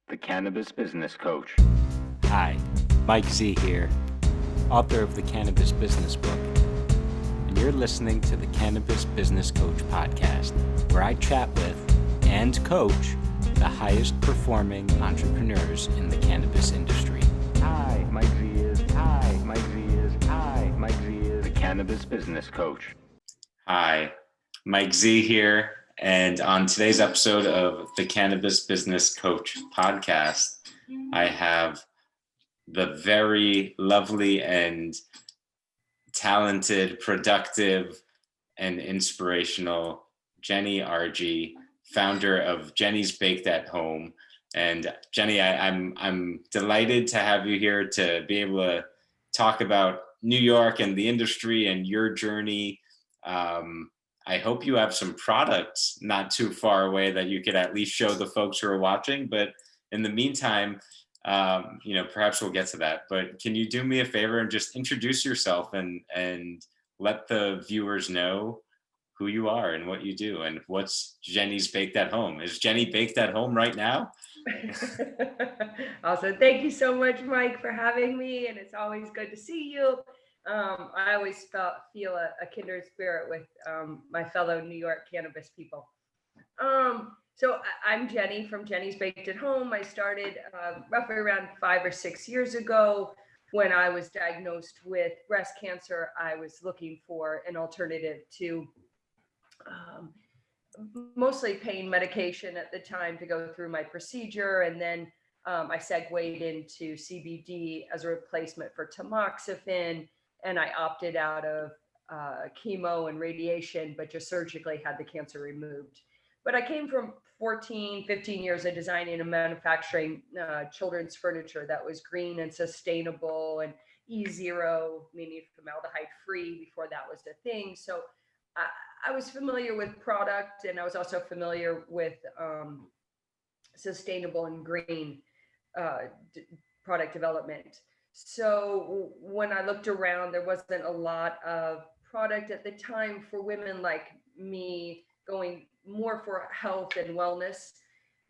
the Cannabis Business Coach. Hi, Mike Z here, author of the Cannabis Business Book, and you're listening to the Cannabis Business Coach podcast, where I chat with and coach the highest performing entrepreneurs in the cannabis industry. Hi, Mike Z is. Hi, Mike Z is. Hi, Mike Z is the Cannabis Business Coach. Hi, Mike Z here, and on today's episode of the Cannabis Business Coach podcast, I have the very lovely and talented, productive, and inspirational Jenny Argie, founder of Jenny's Baked at Home. And Jenny, I'm delighted to have you here to be able to talk about New York and the industry and your journey. I hope you have some products not too far away that you could at least show the folks who are watching. But in the meantime, perhaps we'll get to that. But can you do me a favor and just introduce yourself and let the viewers know who you are and what you do and what's Jenny's Baked at Home? Is Jenny baked at home right now? Awesome. Thank you so much, Mike, for having me. And it's always good to see you. I always feel a kindred spirit with my fellow New York cannabis people. So I'm Jenny from Jenny's Baked at Home. I started roughly around 5 or 6 years ago. When I was diagnosed with breast cancer, I was looking for an alternative to mostly pain medication at the time to go through my procedure. And then I segued into CBD as a replacement for tamoxifen. And I opted out of chemo and radiation, but just surgically had the cancer removed. But I came from 15 years of designing and manufacturing children's furniture that was green and sustainable and E0, meaning formaldehyde free before that was the thing. So I was familiar with product, and I was also familiar with sustainable and green product development. So when I looked around, there wasn't a lot of product at the time for women like me, going more for health and wellness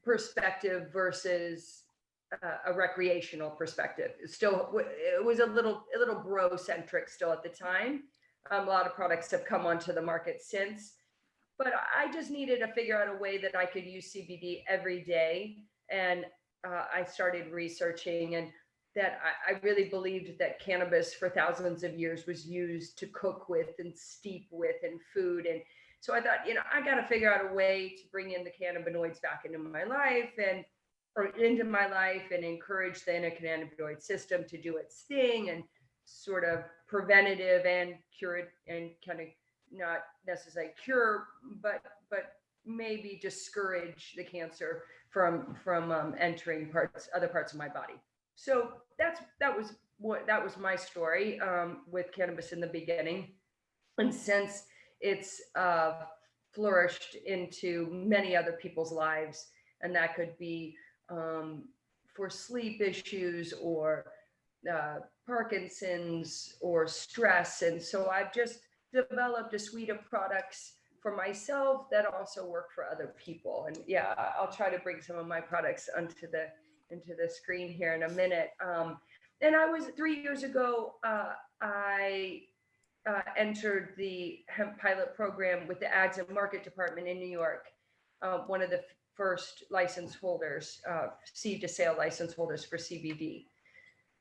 perspective versus a recreational perspective. It was a little bro centric still at the time. A lot of products have come onto the market since, but I just needed to figure out a way that I could use CBD every day. And I started researching, and that I really believed that cannabis for thousands of years was used to cook with and steep with in food. And so I thought, I got to figure out a way to bring in the cannabinoids back into my life and encourage the endocannabinoid system to do its thing and sort of preventative and cure it, and kind of not necessarily cure, but maybe discourage the cancer from entering other parts of my body. So that was my story with cannabis in the beginning, and since it's flourished into many other people's lives, and that could be for sleep issues or Parkinson's or stress. And so I've just developed a suite of products for myself that also work for other people. And yeah, I'll try to bring some of my products into the screen here in a minute. And I was 3 years ago, I entered the hemp pilot program with the Ags and Market Department in New York, one of the first license holders, seed to sale license holders for CBD.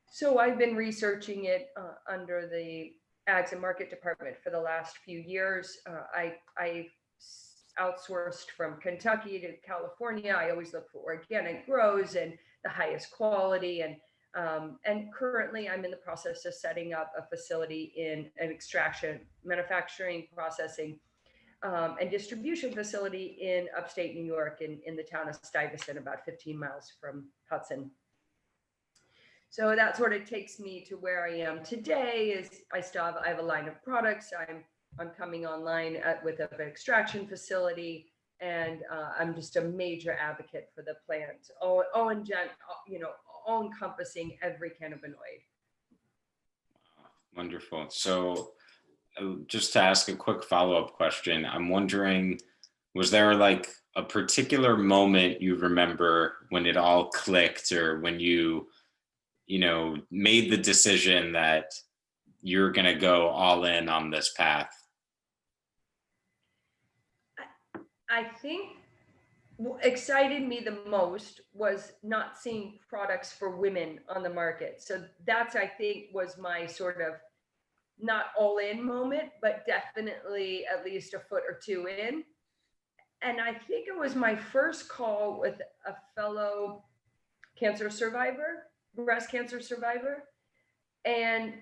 So I've been researching it under the Ags and Market Department for the last few years. I outsourced from Kentucky to California. I always look for organic grows and the highest quality. And currently I'm in the process of setting up a facility in an extraction, manufacturing, processing, and distribution facility in upstate New York in the town of Stuyvesant, about 15 miles from Hudson. So that sort of takes me to where I am today. Is I have a line of products. I'm coming online with an extraction facility, and I'm just a major advocate for the plant. All encompassing every cannabinoid. Wonderful. So just to ask a quick follow-up question, I'm wondering, was there like a particular moment you remember when it all clicked, or when you made the decision that you're going to go all in on this path? I think what excited me the most was not seeing products for women on the market. So that's, I think, was my sort of not all in moment, but definitely at least a foot or two in. And I think it was my first call with a fellow cancer survivor, breast cancer survivor. And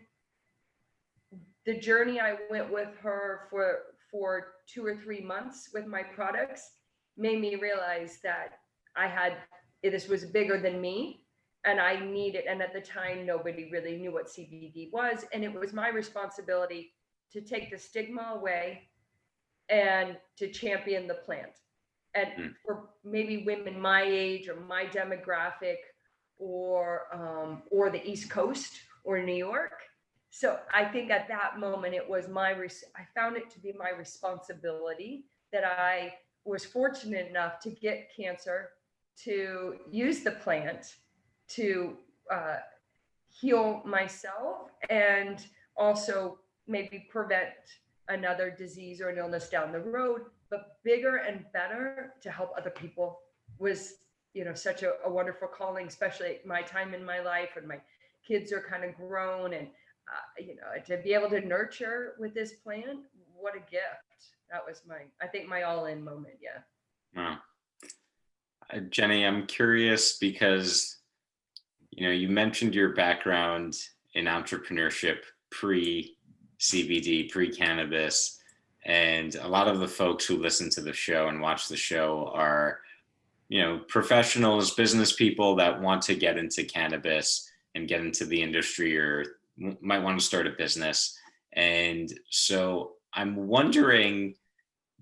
the journey I went with her for 2 or 3 months with my products made me realize that this was bigger than me, and I needed, and at the time nobody really knew what CBD was, and it was my responsibility to take the stigma away and to champion the plant. And for maybe women my age or my demographic, or the East Coast or New York. So I think at that moment it was I found it to be my responsibility, that I was fortunate enough to get cancer, to use the plant to heal myself, and also maybe prevent another disease or an illness down the road, but bigger and better to help other people was, such a wonderful calling, especially at my time in my life when my kids are kind of grown, and to be able to nurture with this plant, what a gift. That was I think my all-in moment. Yeah. Wow. Jenny, I'm curious because, you mentioned your background in entrepreneurship pre-CBD, pre-cannabis, and a lot of the folks who listen to the show and watch the show are, professionals, business people that want to get into cannabis and get into the industry, or might want to start a business. And so I'm wondering,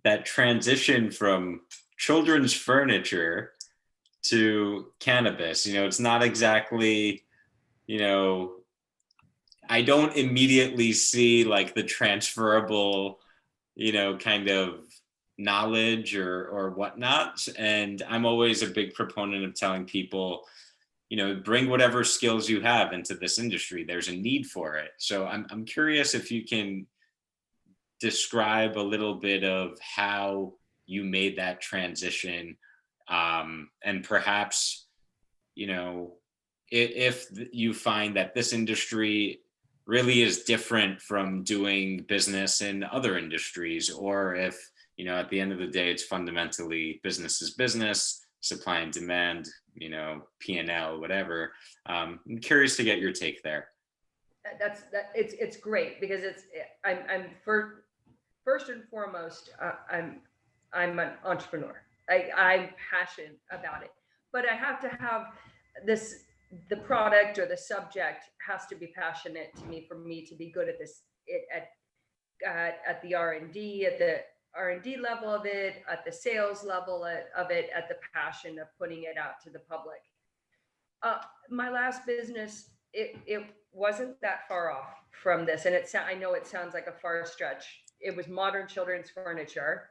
that transition from children's furniture to cannabis, it's not exactly, I don't immediately see like the transferable, kind of knowledge or whatnot. And I'm always a big proponent of telling people, bring whatever skills you have into this industry. There's a need for it. So I'm curious if you can describe a little bit of how you made that transition, and perhaps, if you find that this industry really is different from doing business in other industries, or if, at the end of the day, it's fundamentally business is business, supply and demand, P&L, whatever. I'm curious to get your take there. It's great, because I'm first and foremost, I'm an entrepreneur. I'm passionate about it, but I have to have the product or the subject has to be passionate to me for me to be good at this, at the R&D, at the R&D level of it, at the sales level of it, at the passion of putting it out to the public. My last business, it wasn't that far off from this, and I know it sounds like a far stretch. It was modern children's furniture,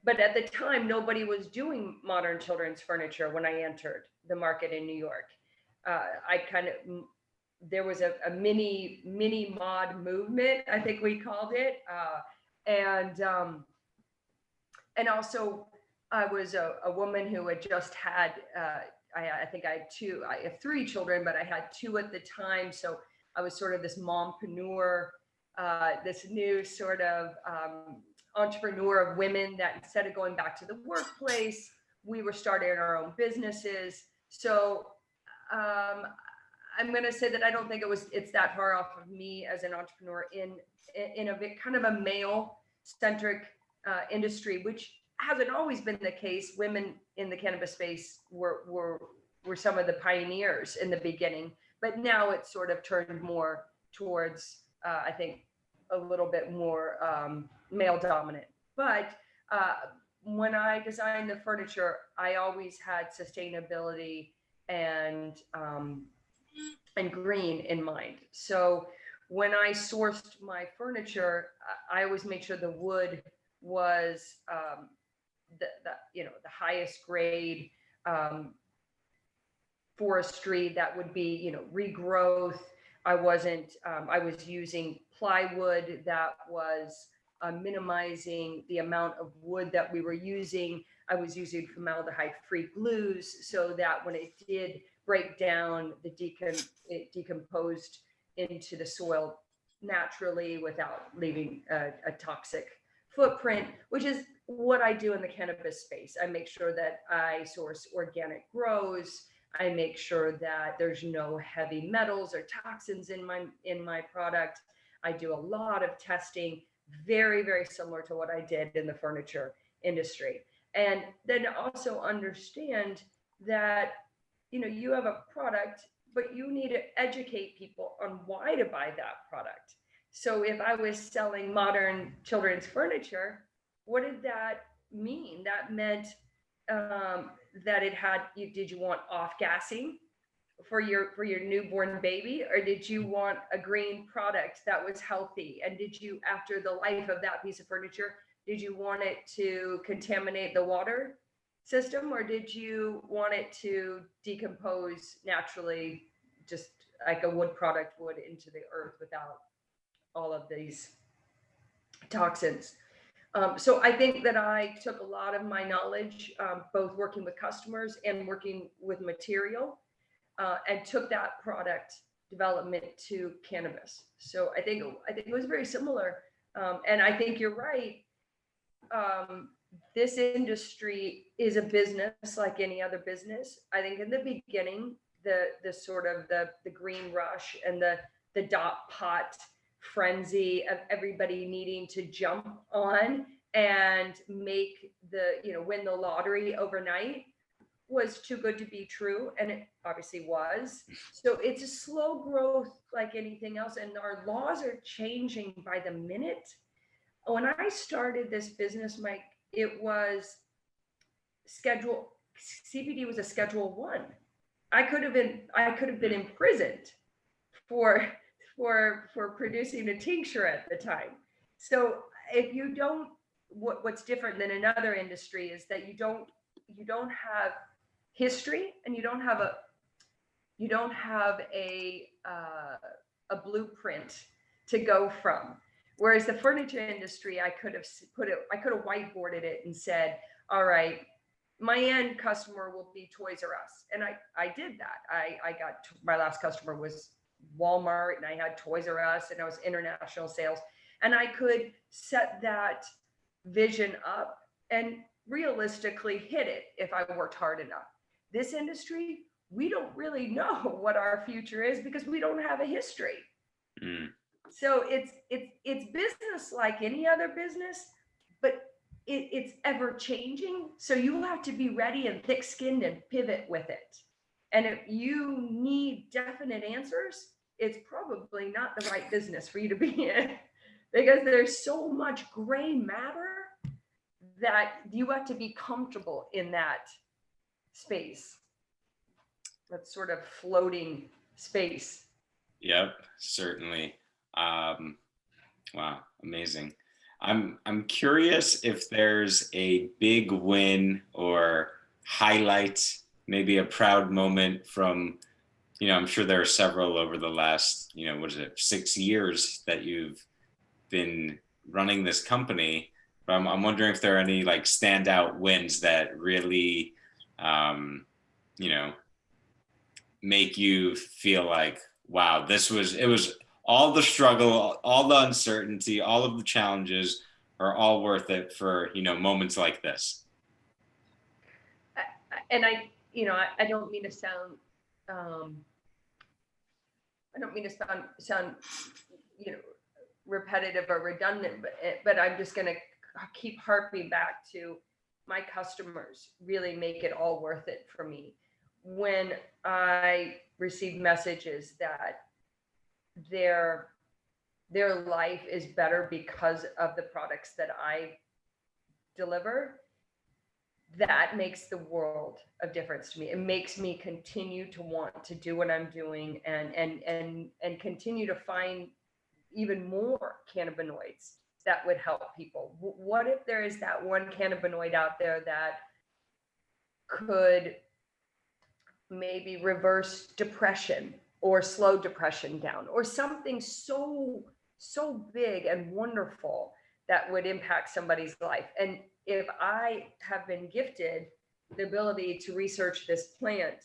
but at the time nobody was doing modern children's furniture when I entered the market in New York. There was a mini mod movement, I think we called it, and also I was a woman who had just had, I think I have 3 children, but I had 2 at the time. So I was sort of this mompreneur, this new sort of entrepreneur of women that instead of going back to the workplace, we were starting our own businesses. So I'm going to say that I don't think it's that far off of me as an entrepreneur in a bit kind of a male centric industry, which hasn't always been the case. Women in the cannabis space were some of the pioneers in the beginning, but now it's sort of turned more towards, I think, a little bit more male dominant. But when I designed the furniture, I always had sustainability and green in mind. So when I sourced my furniture, I always made sure the wood was the highest grade forestry that would be, regrowth. I was using plywood that was minimizing the amount of wood that we were using. I was using formaldehyde-free glues so that when it did break down, it decomposed into the soil naturally without leaving a toxic footprint, which is what I do in the cannabis space. I make sure that I source organic grows. I make sure that there's no heavy metals or toxins in my product. I do a lot of testing, very, very similar to what I did in the furniture industry. And then also understand that, you have a product, but you need to educate people on why to buy that product. So if I was selling modern children's furniture, what did that mean? That meant that did you want off gassing for your newborn baby, or did you want a green product that was healthy? And did you, after the life of that piece of furniture, did you want it to contaminate the water system, or did you want it to decompose naturally, just like a wood product would, into the earth without all of these toxins? So I think that I took a lot of my knowledge, both working with customers and working with material, and took that product development to cannabis. So I think it was very similar, and I think you're right. This industry is a business like any other business. I think in the beginning, the sort of the green rush and the dot pot frenzy of everybody needing to jump on and make win the lottery overnight was too good to be true, and it obviously was. So it's a slow growth like anything else, and our laws are changing by the minute. When I started this business, Mike, it was CBD was a Schedule 1. I could have been imprisoned for producing a tincture at the time. So if you don't, what's different than another industry is that you don't have history, and you don't have a blueprint to go from. Whereas the furniture industry, I could have whiteboarded it and said, all right, my end customer will be Toys R Us. And I did that. I got, my last customer was Walmart, and I had Toys R Us, and I was international sales. And I could set that vision up and realistically hit it if I worked hard enough. This industry, we don't really know what our future is because we don't have a history. So it's business like any other business, but it's ever changing. So you have to be ready and thick-skinned and pivot with it. And if you need definite answers, it's probably not the right business for you to be in, because there's so much gray matter that you have to be comfortable in that space. That sort of floating space. Yep, certainly. Wow, amazing. I'm curious if there's a big win or highlight, maybe a proud moment from, I'm sure there are several over the last, 6 years that you've been running this company. But I'm wondering if there are any like standout wins that really, make you feel like, wow, it was all the struggle, all the uncertainty, all of the challenges are all worth it for, moments like this. And I don't mean to sound, repetitive or redundant, but I'm just going to keep harping back to my customers really make it all worth it for me. When I receive messages that their life is better because of the products that I deliver, that makes the world of difference to me. It makes me continue to want to do what I'm doing and continue to find even more cannabinoids that would help people? What if there is that one cannabinoid out there that could maybe reverse depression or slow depression down, or something so big and wonderful that would impact somebody's life? And if I have been gifted the ability to research this plant,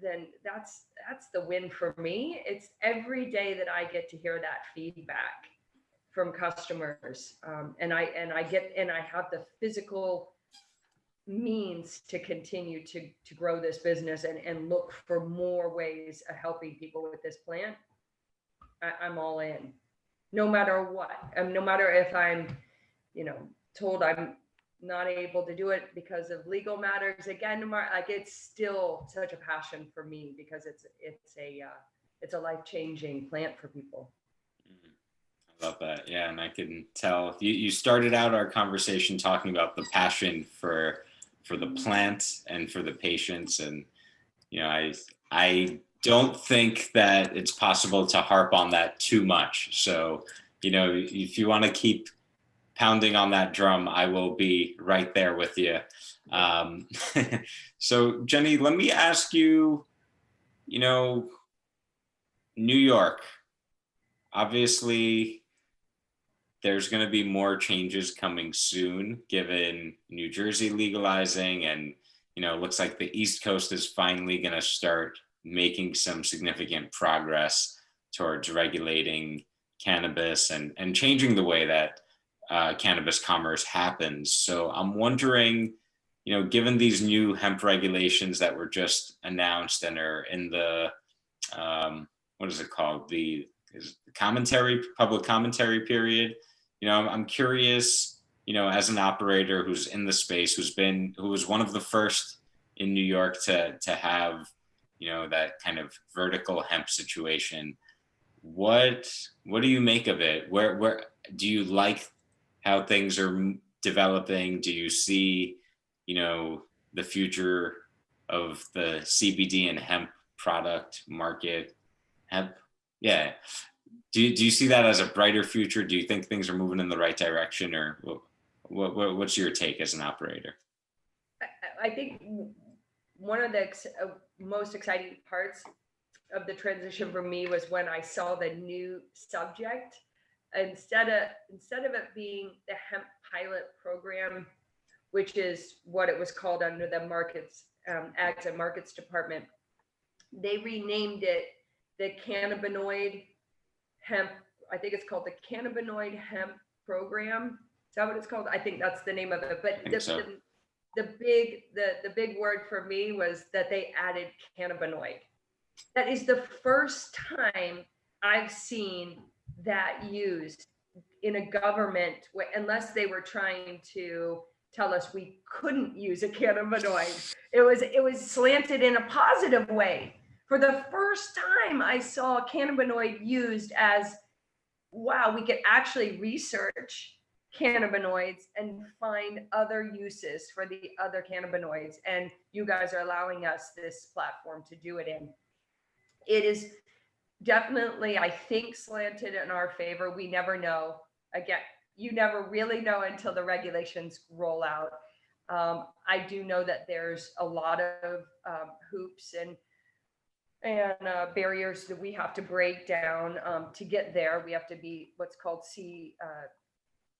then that's the win for me. It's every day that I get to hear that feedback from customers, and I have the physical means to continue to grow this business and look for more ways of helping people with this plant. I'm all in, no matter what. No matter if I'm, told I'm not able to do it because of legal matters. Again, like, it's still such a passion for me because it's a life-changing plant for people. I love that. Yeah, and I can tell you started out our conversation talking about the passion for the plant and for the patients, and I don't think that it's possible to harp on that too much. So if you want to keep pounding on that drum, I will be right there with you. So Jenny, let me ask you, New York, obviously there's going to be more changes coming soon, given New Jersey legalizing, and it looks like the East Coast is finally going to start making some significant progress towards regulating cannabis and changing the way that cannabis commerce happens. So I'm wondering, given these new hemp regulations that were just announced and are in the what is it called? Public commentary period. I'm curious, as an operator who's in the space, who was one of the first in New York to have, that kind of vertical hemp situation. What do you make of it? Where do you like how things are developing? Do you see, the future of the CBD and hemp product market? Yeah. Do you see that as a brighter future? Do you think things are moving in the right direction, or what's your take as an operator? I think one of the most exciting parts of the transition for me was when I saw the new subject. Instead of it being the hemp pilot program, which is what it was called under the markets, Ags and Markets Department, they renamed it the Cannabinoid Hemp. I think it's called the Cannabinoid Hemp Program. Is that what it's called? I think that's the name of it. But the big word for me was that they added cannabinoid. That is the first time I've seen that used in a government, unless they were trying to tell us we couldn't use a cannabinoid. It was slanted in a positive way. For the first time, I saw cannabinoid used as, wow, we could actually research cannabinoids and find other uses for the other cannabinoids. And you guys are allowing us this platform to do it in. It is definitely, I think, slanted in our favor. We never know. Again, you never really know until the regulations roll out. I do know that there's a lot of hoops and barriers that we have to break down to get there. We have to be what's called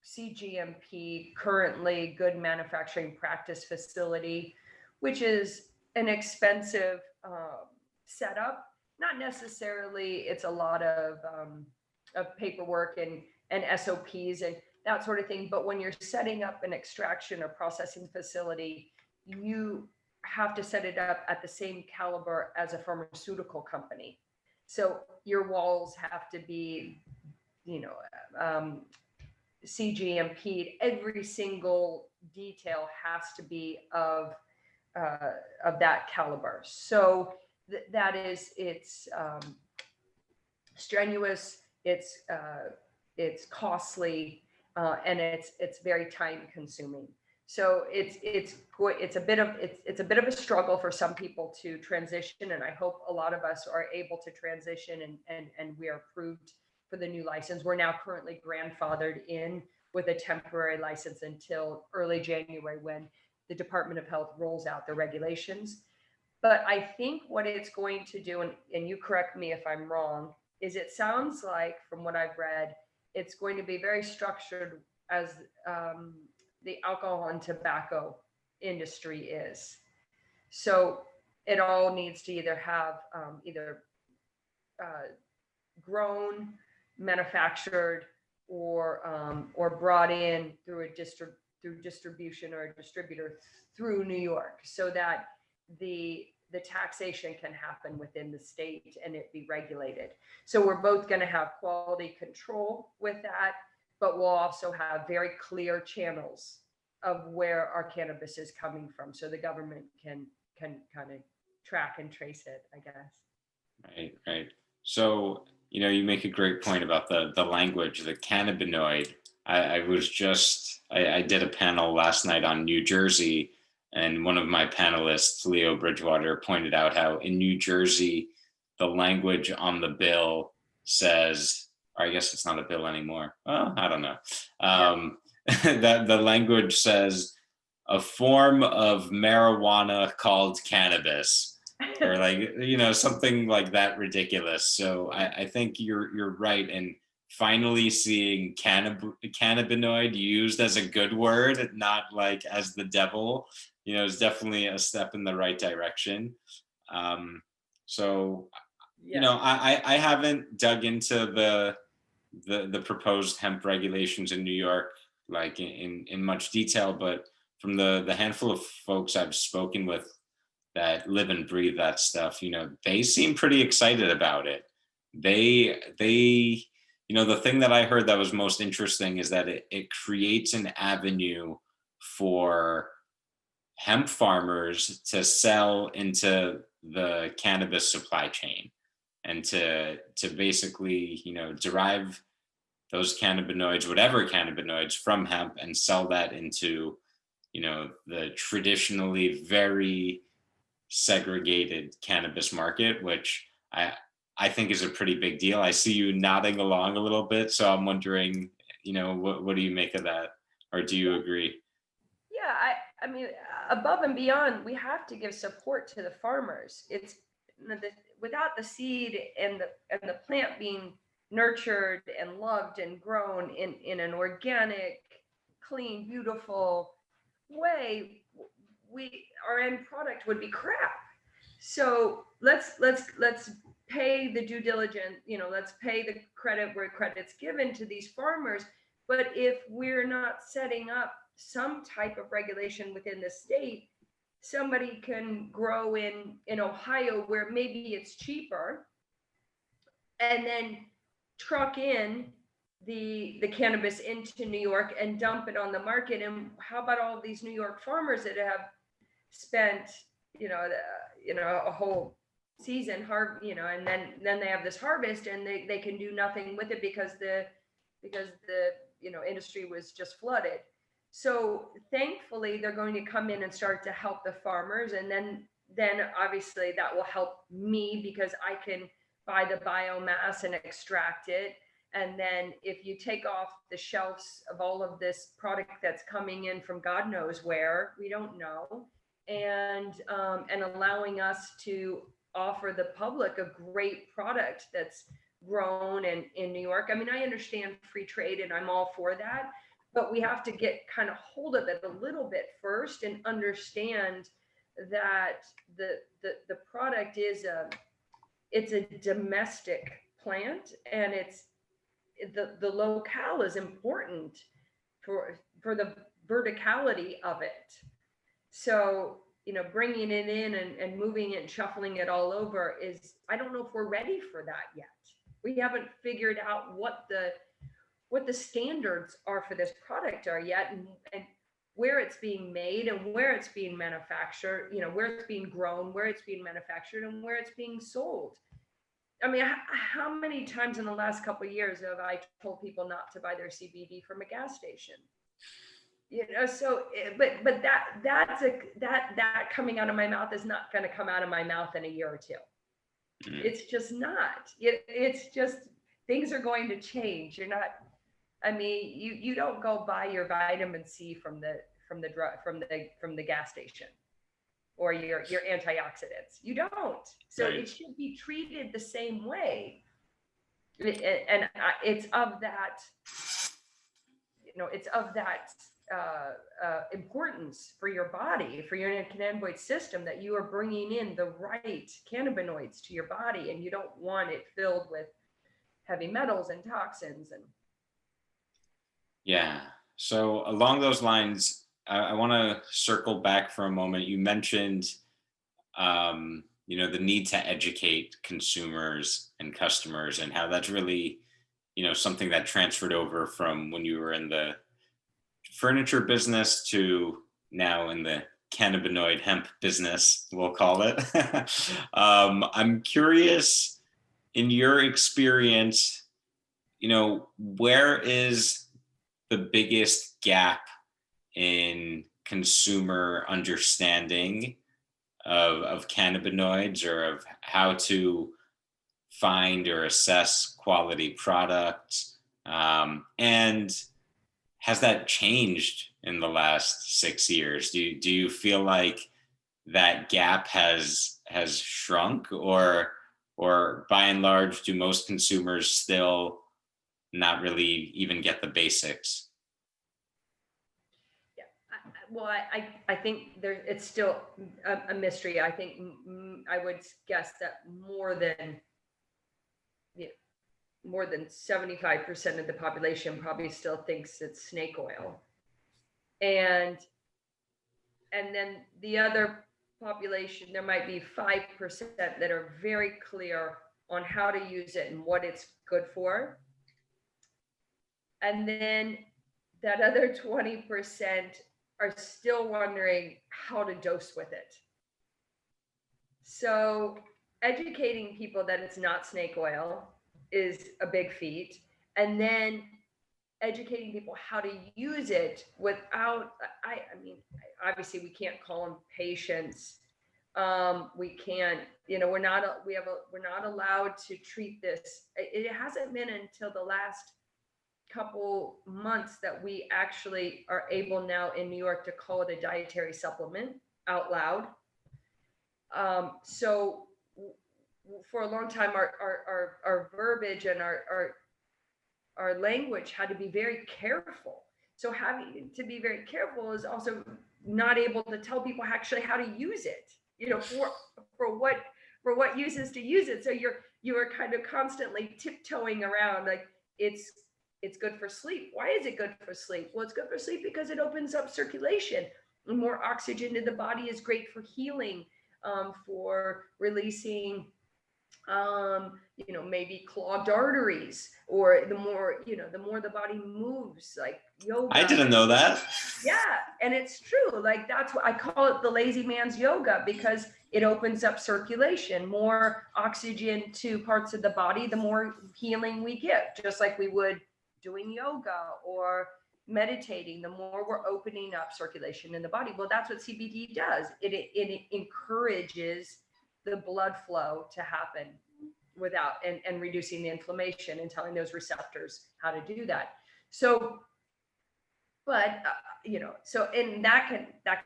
CGMP, currently Good Manufacturing Practice Facility, which is an expensive setup. Not necessarily, it's a lot of paperwork and SOPs and that sort of thing. But when you're setting up an extraction or processing facility, you have to set it up at the same caliber as a pharmaceutical company. So your walls have to be, CGMP'd. Every single detail has to be of that caliber. So that is, it's strenuous, it's costly, and it's very time consuming. So it's a bit of a struggle for some people to transition, and I hope a lot of us are able to transition and we are approved for the new license. We're now currently grandfathered in with a temporary license until early January when the Department of Health rolls out the regulations. But I think what it's going to do, and you correct me if I'm wrong, is it sounds like from what I've read, it's going to be very structured as the alcohol and tobacco industry is. So it all needs to either have either grown, manufactured, or brought in through through distribution or a distributor through New York, so that the taxation can happen within the state and it be regulated. So we're both going to have quality control with that, but we'll also have very clear channels of where our cannabis is coming from, so the government can kind of track and trace it, I guess. Right. So, you make a great point about the language, the cannabinoid. I did a panel last night on New Jersey, and one of my panelists, Leo Bridgewater, pointed out how in New Jersey, the language on the bill says, or I guess it's not a bill anymore. Well, I don't know. That the language says a form of marijuana called cannabis, or something like that ridiculous. So I think you're right. And finally seeing cannabinoid used as a good word, not like as the devil, is definitely a step in the right direction. So, I haven't dug into the proposed hemp regulations in New York, like in much detail, but from the handful of folks I've spoken with that live and breathe that stuff, they seem pretty excited about it. They the thing that I heard that was most interesting is that it creates an avenue for hemp farmers to sell into the cannabis supply chain, and to basically, derive those cannabinoids, whatever cannabinoids, from hemp and sell that into, the traditionally very segregated cannabis market, which I think is a pretty big deal. I see you nodding along a little bit, so I'm wondering, what do you make of that, or do you agree? Yeah, I mean, above and beyond, we have to give support to the farmers. It's without the seed and the plant being nurtured and loved and grown in an organic, clean, beautiful way, our end product would be crap. So let's pay the due diligence, let's pay the credit where credit's given to these farmers. But if we're not setting up some type of regulation within the state, somebody can grow in Ohio where maybe it's cheaper, and then truck in the cannabis into New York and dump it on the market. And how about all of these New York farmers that have spent a whole season and then they have this harvest, and they can do nothing with it because the industry was just flooded. So thankfully they're going to come in and start to help the farmers, and then obviously that will help me because I can buy the biomass and extract it. And then if you take off the shelves of all of this product that's coming in from God knows where, we don't know, and allowing us to offer the public a great product that's grown in New York. I mean, I understand free trade and I'm all for that, but we have to get kind of hold of it a little bit first and understand that the product is it's a domestic plant, and it's the locale is important for the verticality of it. So, bringing it in and moving it and shuffling it all over I don't know if we're ready for that yet. We haven't figured out what the standards are for this product are yet, and where it's being made and where it's being manufactured, where it's being grown, where it's being manufactured, and where it's being sold. I mean, how many times in the last couple of years have I told people not to buy their CBD from a gas station? So, but that coming out of my mouth is not going to come out of my mouth in a year or two. It's just not. It's just, things are going to change. I mean, you don't go buy your vitamin C from the gas station, or your antioxidants. You don't. So Right. it should be treated the same way. And it's of that, importance for your body, for your cannabinoid system, that you are bringing in the right cannabinoids to your body, and you don't want it filled with heavy metals and toxins. And Yeah. So along those lines, I want to circle back for a moment. You mentioned, the need to educate consumers and customers, and how that's really, something that transferred over from when you were in the furniture business to now in the cannabinoid hemp business, we'll call it. I'm curious, in your experience, where is the biggest gap in consumer understanding of cannabinoids, or of how to find or assess quality products? And has that changed in the last 6 years? Do you feel like that gap has shrunk, or by and large, do most consumers still not really even get the basics? yeah, well, I think it's still a mystery. I think I would guess that more than 75% of the population probably still thinks it's snake oil. And then the other population, there might be 5% that are very clear on how to use it and what it's good for. And then that other 20% are still wondering how to dose with it. So educating people that it's not snake oil is a big feat. And then educating people how to use it without, I mean, obviously we can't call them patients. We can't, we're not allowed to treat this. It hasn't been until the last couple months that we actually are able now in New York to call it a dietary supplement out loud. So for a long time, our verbiage and our language had to be very careful. So having to be very careful is also not able to tell people actually how to use it, for what uses to use it. So you are kind of constantly tiptoeing around, like it's good for sleep. Why is it good for sleep? Well, it's good for sleep because it opens up circulation, and more oxygen to the body is great for healing, for releasing maybe clogged arteries, or the more the body moves, like yoga. I didn't know that. Yeah, and it's true. Like, that's what I call it, the lazy man's yoga, because it opens up circulation, more oxygen to parts of the body, the more healing we get, just like we would doing yoga or meditating. The more we're opening up circulation in the body. Well, that's what CBD does. It encourages the blood flow to happen without, and reducing the inflammation and telling those receptors how to do that. So, but and that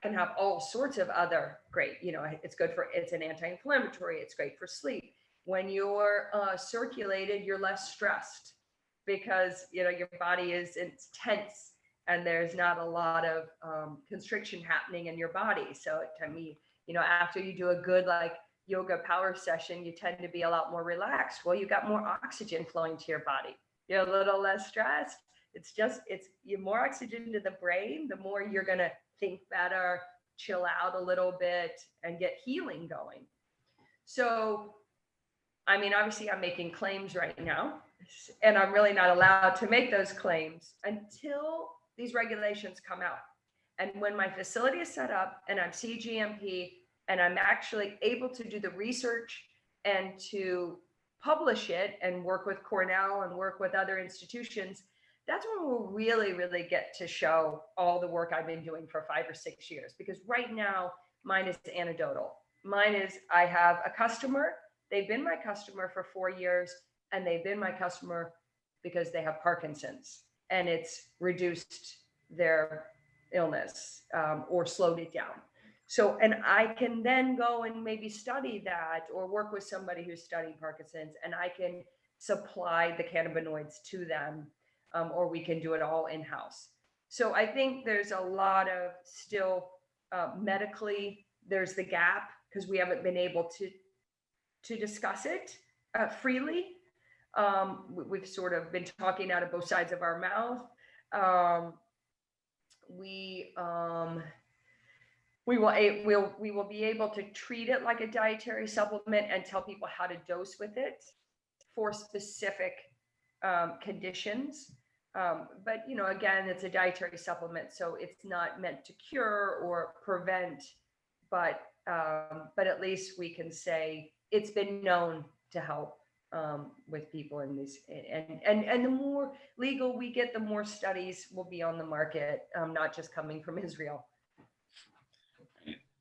can have all sorts of other great, it's an anti-inflammatory, it's great for sleep. When you're circulated, you're less stressed, because your body is tense, and there's not a lot of constriction happening in your body. So to me, after you do a good yoga power session, you tend to be a lot more relaxed. Well, you got more oxygen flowing to your body. You're a little less stressed. It's more oxygen to the brain, the more you're going to think better, chill out a little bit, and get healing going. So, I mean, obviously I'm making claims right now, and I'm really not allowed to make those claims until these regulations come out. And when my facility is set up and I'm CGMP, and I'm actually able to do the research and to publish it and work with Cornell and work with other institutions, that's when we'll really, really get to show all the work I've been doing for 5 or 6 years. Because right now, mine is anecdotal. Mine is, I have a customer, they've been my customer for 4 years, and they've been my customer because they have Parkinson's. and it's reduced their illness or slowed it down. So, and I can then go and maybe study that or work with somebody who's studying Parkinson's, and I can supply the cannabinoids to them, or we can do it all in-house. So I think there's a lot of still medically, there's the gap because we haven't been able to discuss it freely. We've sort of been talking out of both sides of our mouth. We will be able to treat it like a dietary supplement and tell people how to dose with it for specific conditions. But again, it's a dietary supplement, so it's not meant to cure or prevent. But at least we can say it's been known to help with people in these. And the more legal we get, the more studies will be on the market, not just coming from Israel.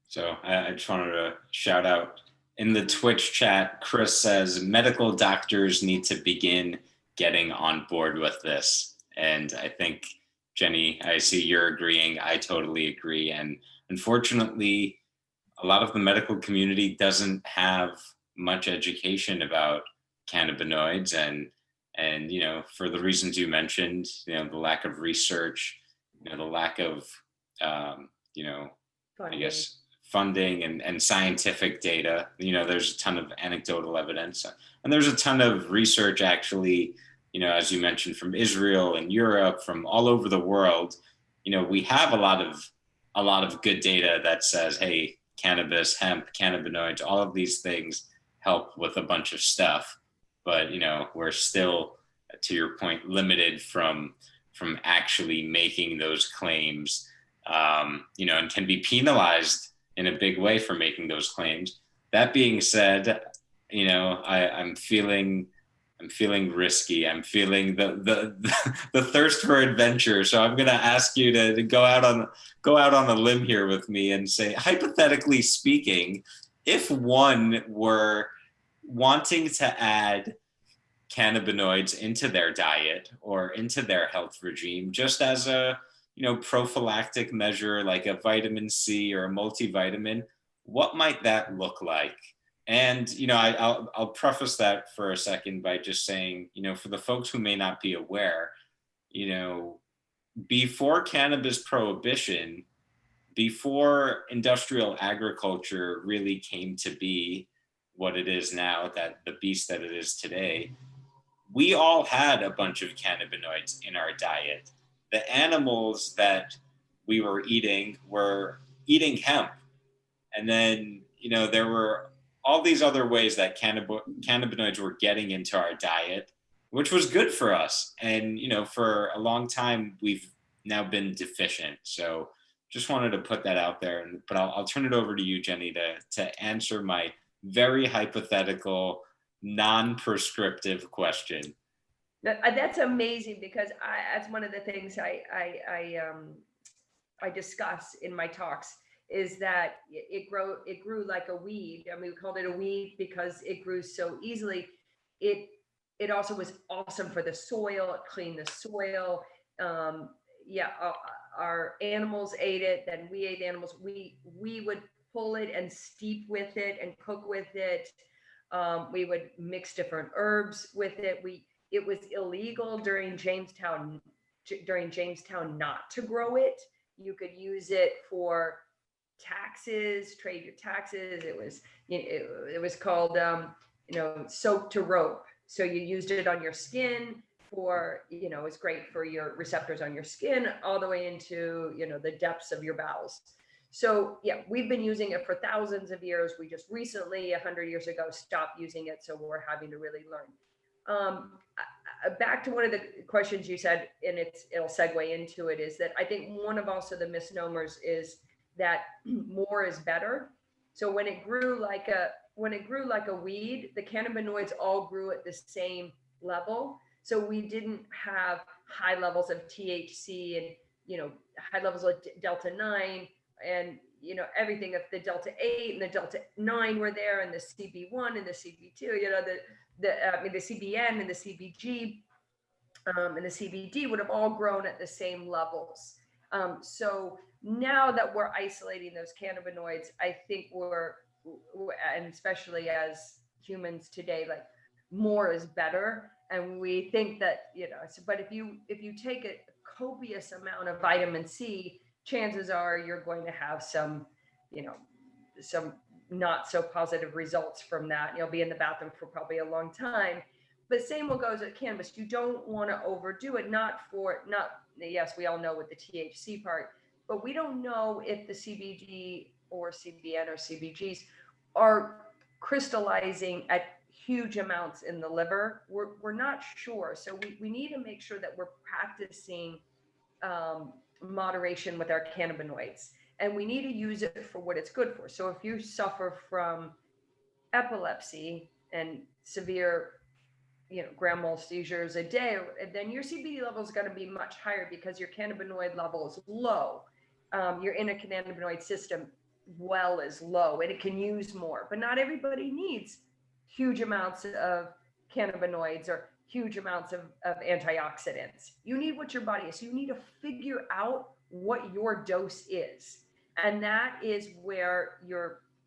So I just wanted to shout out in the Twitch chat, Chris says medical doctors need to begin getting on board with this. And I think, Jenny, I see you're agreeing. I totally agree. And unfortunately, a lot of the medical community doesn't have much education about cannabinoids and for the reasons you mentioned, the lack of research, the lack of, I guess, funding and scientific data. There's a ton of anecdotal evidence, and there's a ton of research actually, as you mentioned, from Israel and Europe, from all over the world. We have a lot of good data that says, hey, cannabis, hemp, cannabinoids, all of these things help with a bunch of stuff. But, we're still, to your point, limited from actually making those claims, and can be penalized in a big way for making those claims. That being said, I'm feeling risky. I'm feeling the thirst for adventure. So I'm going to ask you to go out on a limb here with me and say, hypothetically speaking, if one were wanting to add cannabinoids into their diet or into their health regime, just as a prophylactic measure like a vitamin C or a multivitamin, what might that look like? And, I'll preface that for a second by just saying, for the folks who may not be aware, before cannabis prohibition, before industrial agriculture really came to be what it is now, that the beast that it is today, we all had a bunch of cannabinoids in our diet. The animals that we were eating hemp. And then, there were all these other ways that cannabinoids were getting into our diet, which was good for us. And, for a long time, we've now been deficient. So just wanted to put that out there. But I'll turn it over to you, Jenny, to answer my very hypothetical, non-prescriptive question. That's amazing, because that's one of the things I discuss in my talks, is that it grew like a weed. I mean, we called it a weed because it grew so easily. It also was awesome for the soil. It cleaned the soil. Our animals ate it. Then we ate animals. We would pull it and steep with it and cook with it. We would mix different herbs with it. It was illegal during Jamestown not to grow it. You could use it for taxes, trade your taxes. It was called soap to rope. So you used it on your skin for, it's great for your receptors on your skin, all the way into, the depths of your bowels. So yeah, we've been using it for thousands of years. We just recently, 100 years ago, stopped using it. So we're having to really learn. Back to one of the questions you said, and it'll segue into it, is that I think one of also the misnomers is that more is better. So when it grew like a weed, the cannabinoids all grew at the same level. So we didn't have high levels of THC and high levels of delta 9 and everything. If the delta 8 and the delta 9 were there, and the CB1 and the CB2, the CBN and the CBG, and the CBD would have all grown at the same levels. So now that we're isolating those cannabinoids, I think and especially as humans today, like more is better. And we think that, but if you take a copious amount of vitamin C, chances are you're going to have some, some not so positive results from that. You'll be in the bathroom for probably a long time. But same will goes with cannabis. You don't want to overdo it. Yes, we all know with the THC part, but we don't know if the CBD or CBN or CBGs are crystallizing at huge amounts in the liver. We're not sure. So we need to make sure that we're practicing moderation with our cannabinoids, and we need to use it for what it's good for. So if you suffer from epilepsy and severe grand mal seizures a day, then your CBD level is going to be much higher because your cannabinoid level is low. Your endocannabinoid system is low, and it can use more. But not everybody needs huge amounts of cannabinoids or huge amounts of antioxidants. You need what your body is. So you need to figure out what your dose is. And that is where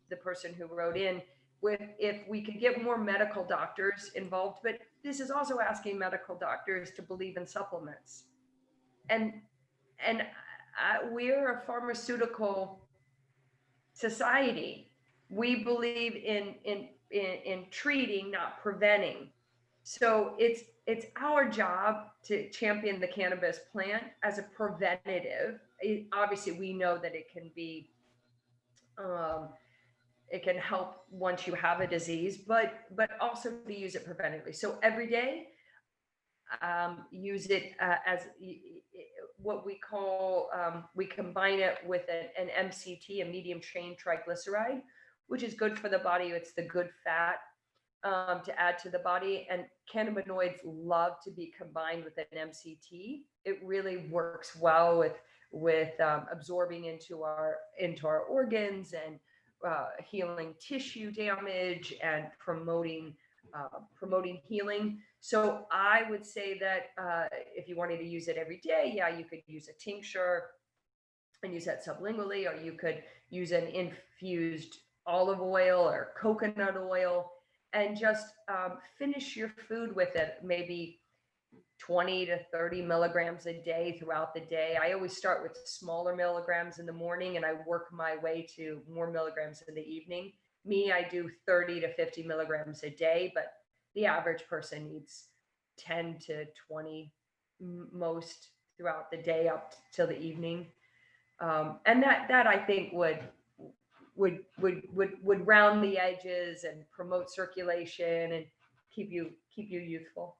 the person who wrote in with, if we could get more medical doctors involved, but this is also asking medical doctors to believe in supplements. And we're a pharmaceutical society. We believe in treating, not preventing. So it's our job to champion the cannabis plant as a preventative. Obviously, we know that it can be, it can help once you have a disease, but also to use it preventively. So every day, use it as what we call, we combine it with an MCT, a medium chain triglyceride, which is good for the body. It's the good fat to add to the body, and cannabinoids love to be combined with an MCT. It really works well with absorbing into our organs and healing tissue damage and promoting healing. So I would say that if you wanted to use it every day, you could use a tincture and use that sublingually, or you could use an infused olive oil or coconut oil, and just finish your food with it, maybe 20 to 30 milligrams a day throughout the day. I always start with smaller milligrams in the morning, and I work my way to more milligrams in the evening. I do 30 to 50 milligrams a day, but the average person needs 10 to 20 most throughout the day up till the evening. And that I think would round the edges and promote circulation and keep you youthful.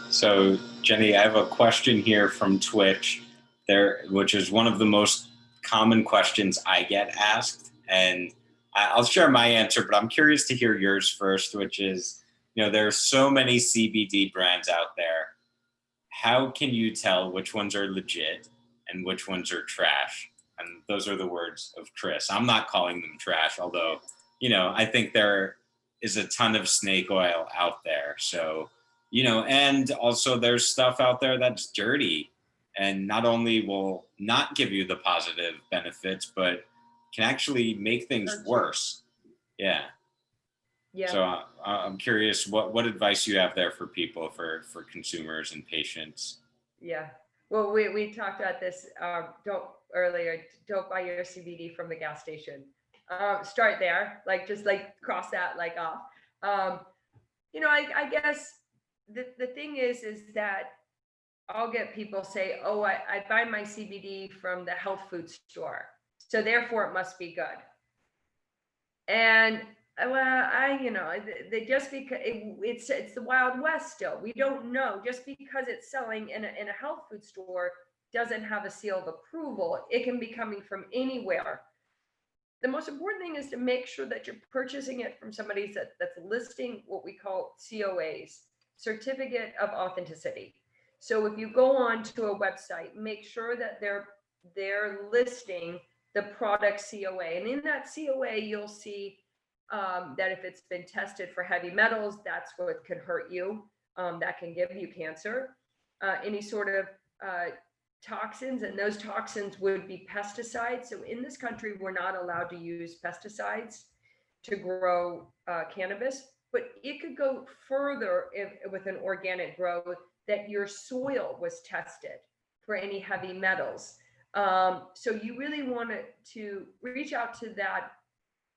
So Jenny, I have a question here from Twitch which is one of the most common questions I get asked, and I'll share my answer, but I'm curious to hear yours first, which is, there are so many CBD brands out there. How can you tell which ones are legit and which ones are trash? And those are the words of Chris. I'm not calling them trash, although, I think there is a ton of snake oil out there. So, and also there's stuff out there that's dirty and not only will not give you the positive benefits, but can actually make things worse. Yeah. So I'm curious what advice you have there for people, for consumers and patients. Yeah. Well, we talked about this earlier. Don't buy your CBD from the gas station. Start there, just cross that off. I guess the thing is that I'll get people say, oh, I buy my CBD from the health food store, so therefore it must be good. And they just because it's the Wild West still. We don't know. Just because it's selling in a health food store doesn't have a seal of approval. It can be coming from anywhere. The most important thing is to make sure that you're purchasing it from somebody that's listing what we call COAs, Certificate of Authenticity. So if you go on to a website, make sure that they're listing the product COA, and in that COA you'll see that if it's been tested for heavy metals, that's what could hurt you. that can give you cancer, any sort of toxins, and those toxins would be pesticides. So in this country, we're not allowed to use pesticides to grow cannabis, but it could go further with an organic grow, that your soil was tested for any heavy metals. So you really want to reach out to that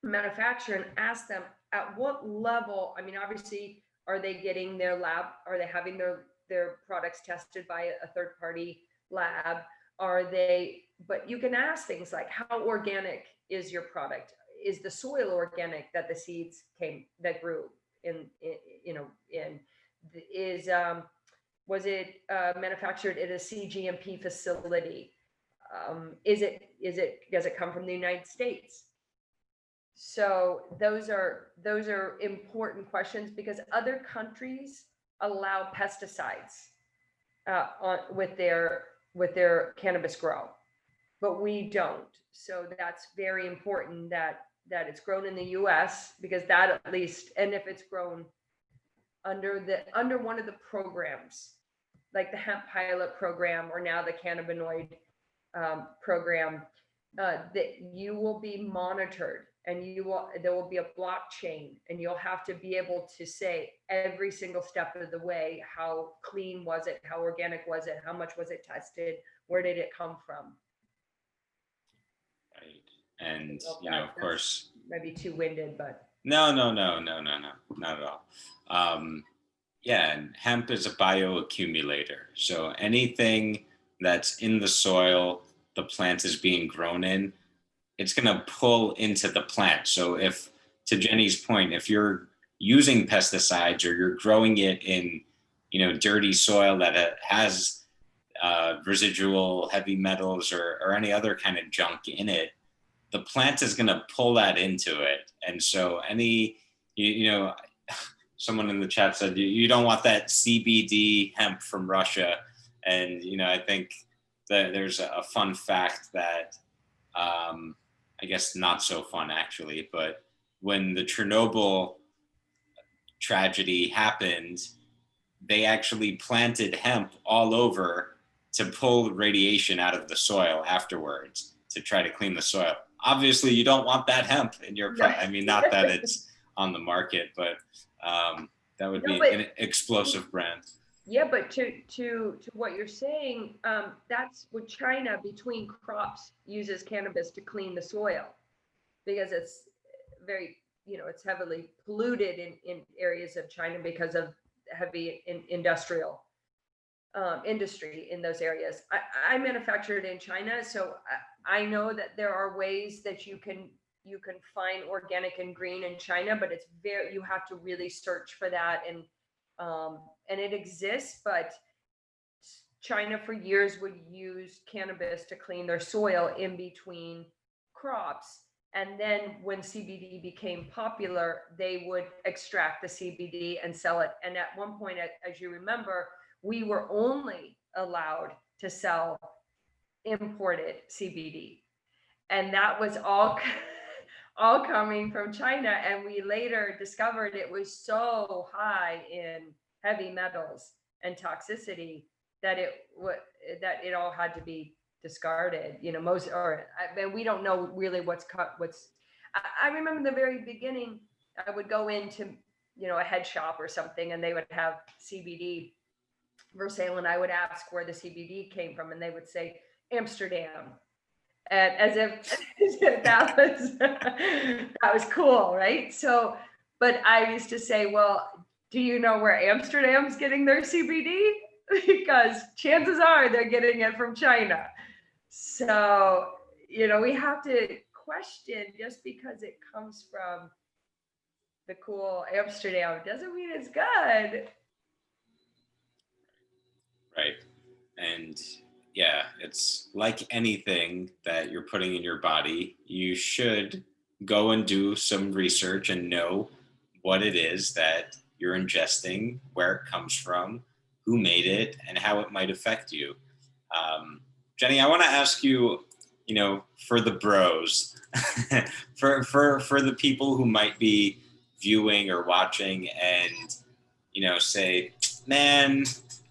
manufacturer and ask them at what level. I mean, obviously, are they getting their lab? Are they having their products tested by a third party lab? Are they? But you can ask things like, how organic is your product? Is the soil organic that the seeds that grew in? Was it manufactured at a CGMP facility? Does it come from the United States? So those are important questions, because other countries allow pesticides with their cannabis grow, but we don't. So that's very important that it's grown in the U.S., because that at least, and if it's grown under one of the programs, like the hemp pilot program or now the cannabinoid program, that you will be monitored, and there will be a blockchain, and you'll have to be able to say every single step of the way, how clean was it, how organic was it, how much was it tested, where did it come from? Right. And of course, maybe too winded, but no, not at all. Yeah, and hemp is a bioaccumulator. So anything that's in the soil the plant is being grown in, it's going to pull into the plant. So if, to Jenny's point, if you're using pesticides or you're growing it in, dirty soil that has residual heavy metals or any other kind of junk in it, the plant is going to pull that into it. And so someone in the chat said, you don't want that CBD hemp from Russia. And, I think that there's a fun fact that, I guess not so fun actually, but when the Chernobyl tragedy happened, they actually planted hemp all over to pull radiation out of the soil afterwards to try to clean the soil. Obviously, you don't want that hemp in your product. I mean, not that it's on the market, but that would be an explosive brand. Yeah, but to what you're saying, that's what China between crops uses cannabis to clean the soil, because it's very, it's heavily polluted in areas of China because of heavy industrial industry in those areas. I manufactured in China, so I know that there are ways that you can find organic and green in China, but you have to really search for that, and it exists, but China for years would use cannabis to clean their soil in between crops. And then when CBD became popular, they would extract the CBD and sell it. And at one point, as you remember, we were only allowed to sell imported CBD. And that was all coming from China. And we later discovered it was so high in heavy metals and toxicity that it all had to be discarded. We don't know really what's. I remember the very beginning, I would go into, a head shop or something, and they would have CBD for sale, and I would ask where the CBD came from, and they would say Amsterdam. And as if that was cool, right? So, but I used to say, well, do you know where Amsterdam's getting their CBD? Because chances are they're getting it from China. So, we have to question, just because it comes from the cool Amsterdam doesn't mean it's good. Right. And yeah, it's like anything that you're putting in your body. You should go and do some research and know what it is that you're ingesting, where it comes from, who made it, and how it might affect you. Jenny, I want to ask you, for the bros, for the people who might be viewing or watching and, say, man,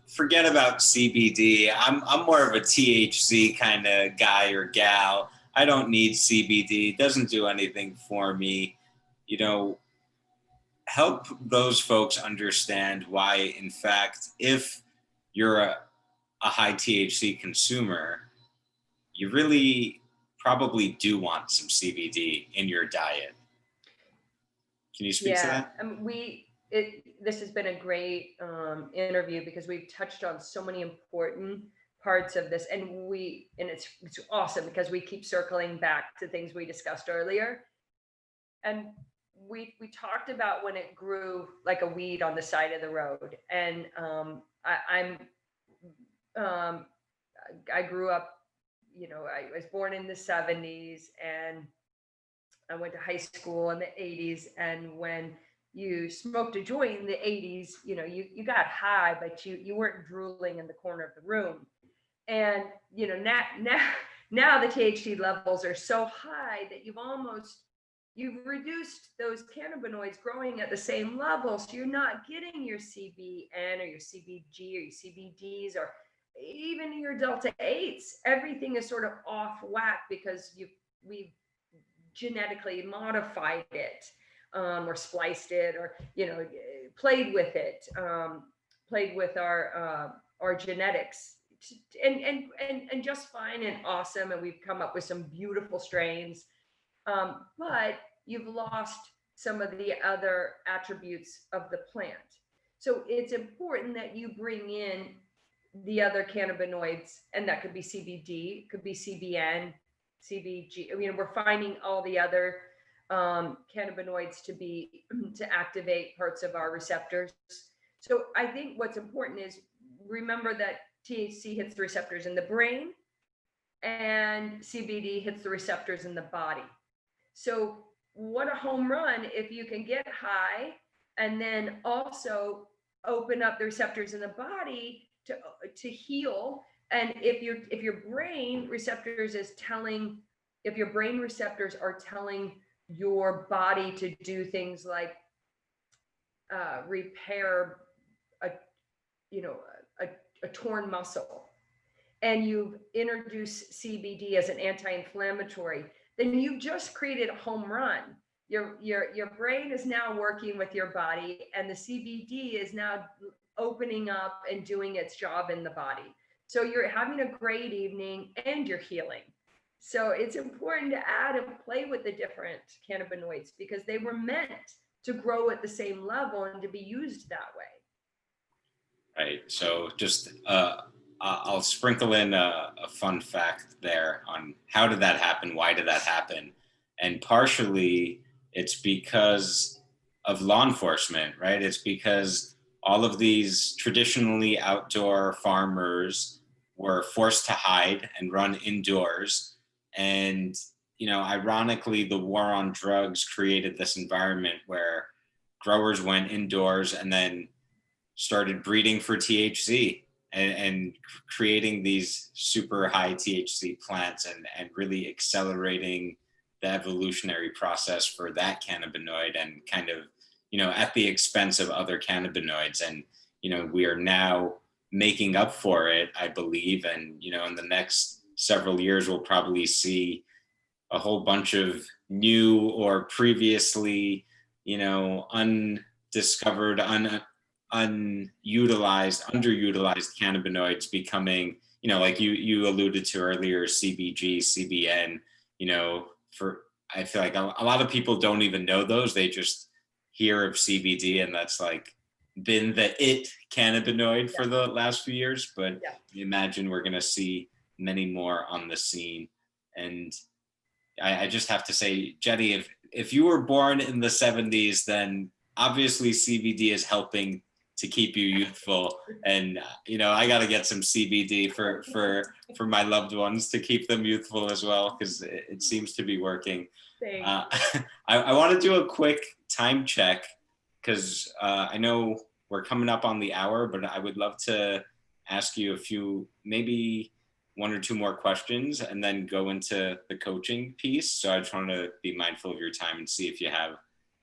forget about CBD. I'm more of a THC kind of guy or gal. I don't need CBD. It doesn't do anything for me. You know, help those folks understand why, in fact, if you're a high THC consumer, you really probably do want some CBD in your diet. Can you speak to that? This has been a great interview because we've touched on so many important parts of this, and it's awesome because we keep circling back to things we discussed earlier. And we talked about when it grew like a weed on the side of the road, and I grew up, I was born in the 70s, and I went to high school in the 80s. And when you smoked a joint in the 80s, you got high, but you weren't drooling in the corner of the room. And now the THC levels are so high that you've reduced those cannabinoids growing at the same level, so you're not getting your CBN or your CBG or your CBDs or even your delta 8s. Everything is sort of off whack because we've genetically modified it, or spliced it, or played with it, played with our genetics, and just fine and awesome. And we've come up with some beautiful strains, but you've lost some of the other attributes of the plant. So it's important that you bring in the other cannabinoids, and that could be CBD, could be CBN, CBG. We're finding all the other cannabinoids to activate parts of our receptors. So I think what's important is remember that THC hits the receptors in the brain, and CBD hits the receptors in the body. So what a home run if you can get high and then also open up the receptors in the body to heal. And if your brain receptors are telling your body to do things like repair a torn muscle, and you've introduced CBD as an anti-inflammatory, then you've just created a home run. Your brain is now working with your body, and the CBD is now opening up and doing its job in the body. So you're having a great evening and you're healing. So it's important to add and play with the different cannabinoids because they were meant to grow at the same level and to be used that way. Right. So just I'll sprinkle in a fun fact there on how did that happen? Why did that happen? And partially it's because of law enforcement, right? It's because all of these traditionally outdoor farmers were forced to hide and run indoors. And, ironically, the war on drugs created this environment where growers went indoors and then started breeding for THC and creating these super high THC plants and really accelerating the evolutionary process for that cannabinoid and kind of, at the expense of other cannabinoids. And, we are now making up for it, I believe. And, in the next several years, we'll probably see a whole bunch of new or previously, undiscovered, underutilized cannabinoids becoming, like you alluded to earlier, CBG, CBN, I feel like a lot of people don't even know those. They just hear of CBD, and that's like been the cannabinoid for the last few years. But imagine we're going to see many more on the scene. And I just have to say, Jenny, if you were born in the 70s, then obviously CBD is helping to keep you youthful. And, I got to get some CBD for my loved ones to keep them youthful as well, because it seems to be working. I want to do a quick time check because I know we're coming up on the hour, but I would love to ask you a few, maybe one or two more questions and then go into the coaching piece. So I just want to be mindful of your time and see if you have,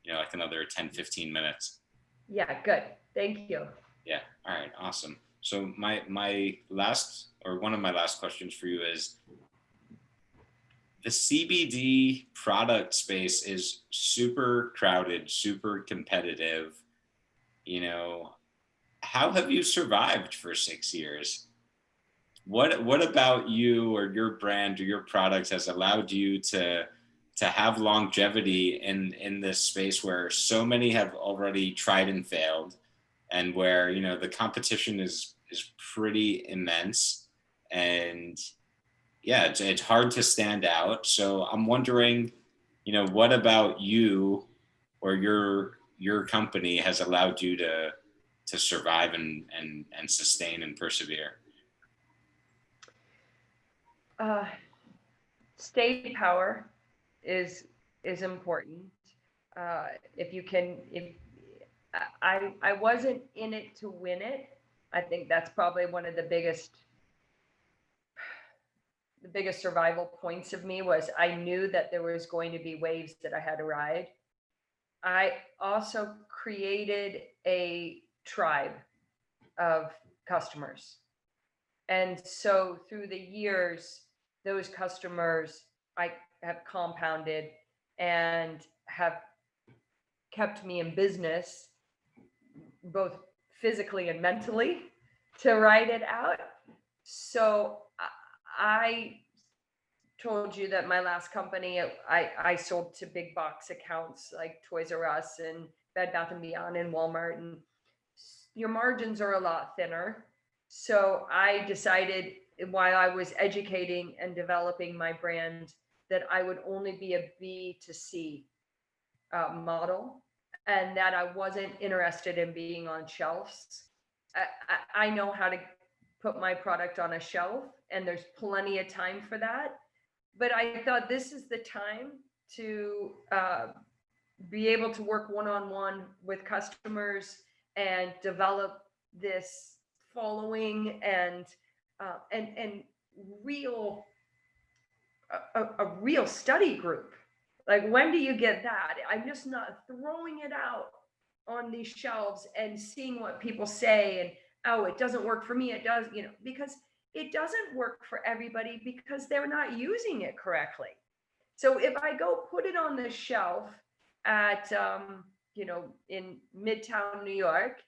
like another 10, 15 minutes. Yeah, good. Thank you. Yeah. All right. Awesome. So my last, or one of my last questions for you is, the CBD product space is super crowded, super competitive. You know, how have you survived for 6 years? What about you or your brand or your products has allowed you to have longevity in this space where so many have already tried and failed, and where, you know, the competition is pretty immense, and yeah, it's hard to stand out. So I'm wondering, you know, what about you or your company has allowed you to survive and sustain and persevere? Uh, Stay power is important. If you can, if I wasn't in it to win it, I think that's probably one of the biggest survival points of me was I knew that there was going to be waves that I had to ride. I also created a tribe of customers. And so through the years, those customers I have compounded and have kept me in business, both physically and mentally, to ride it out. So I told you that my last company, I sold to big box accounts like Toys R Us and Bed Bath and Beyond and Walmart, and your margins are a lot thinner. So I decided while I was educating and developing my brand that I would only be a B2C model, and that I wasn't interested in being on shelves. I know how to put my product on a shelf, and there's plenty of time for that. But I thought this is the time to be able to work one-on-one with customers and develop this following and real a real study group. Like, when do you get that? I'm just not throwing it out on these shelves and seeing what people say, and oh, it doesn't work for me, it does, because it doesn't work for everybody because they're not using it correctly. So if I go put it on the shelf at in Midtown New York,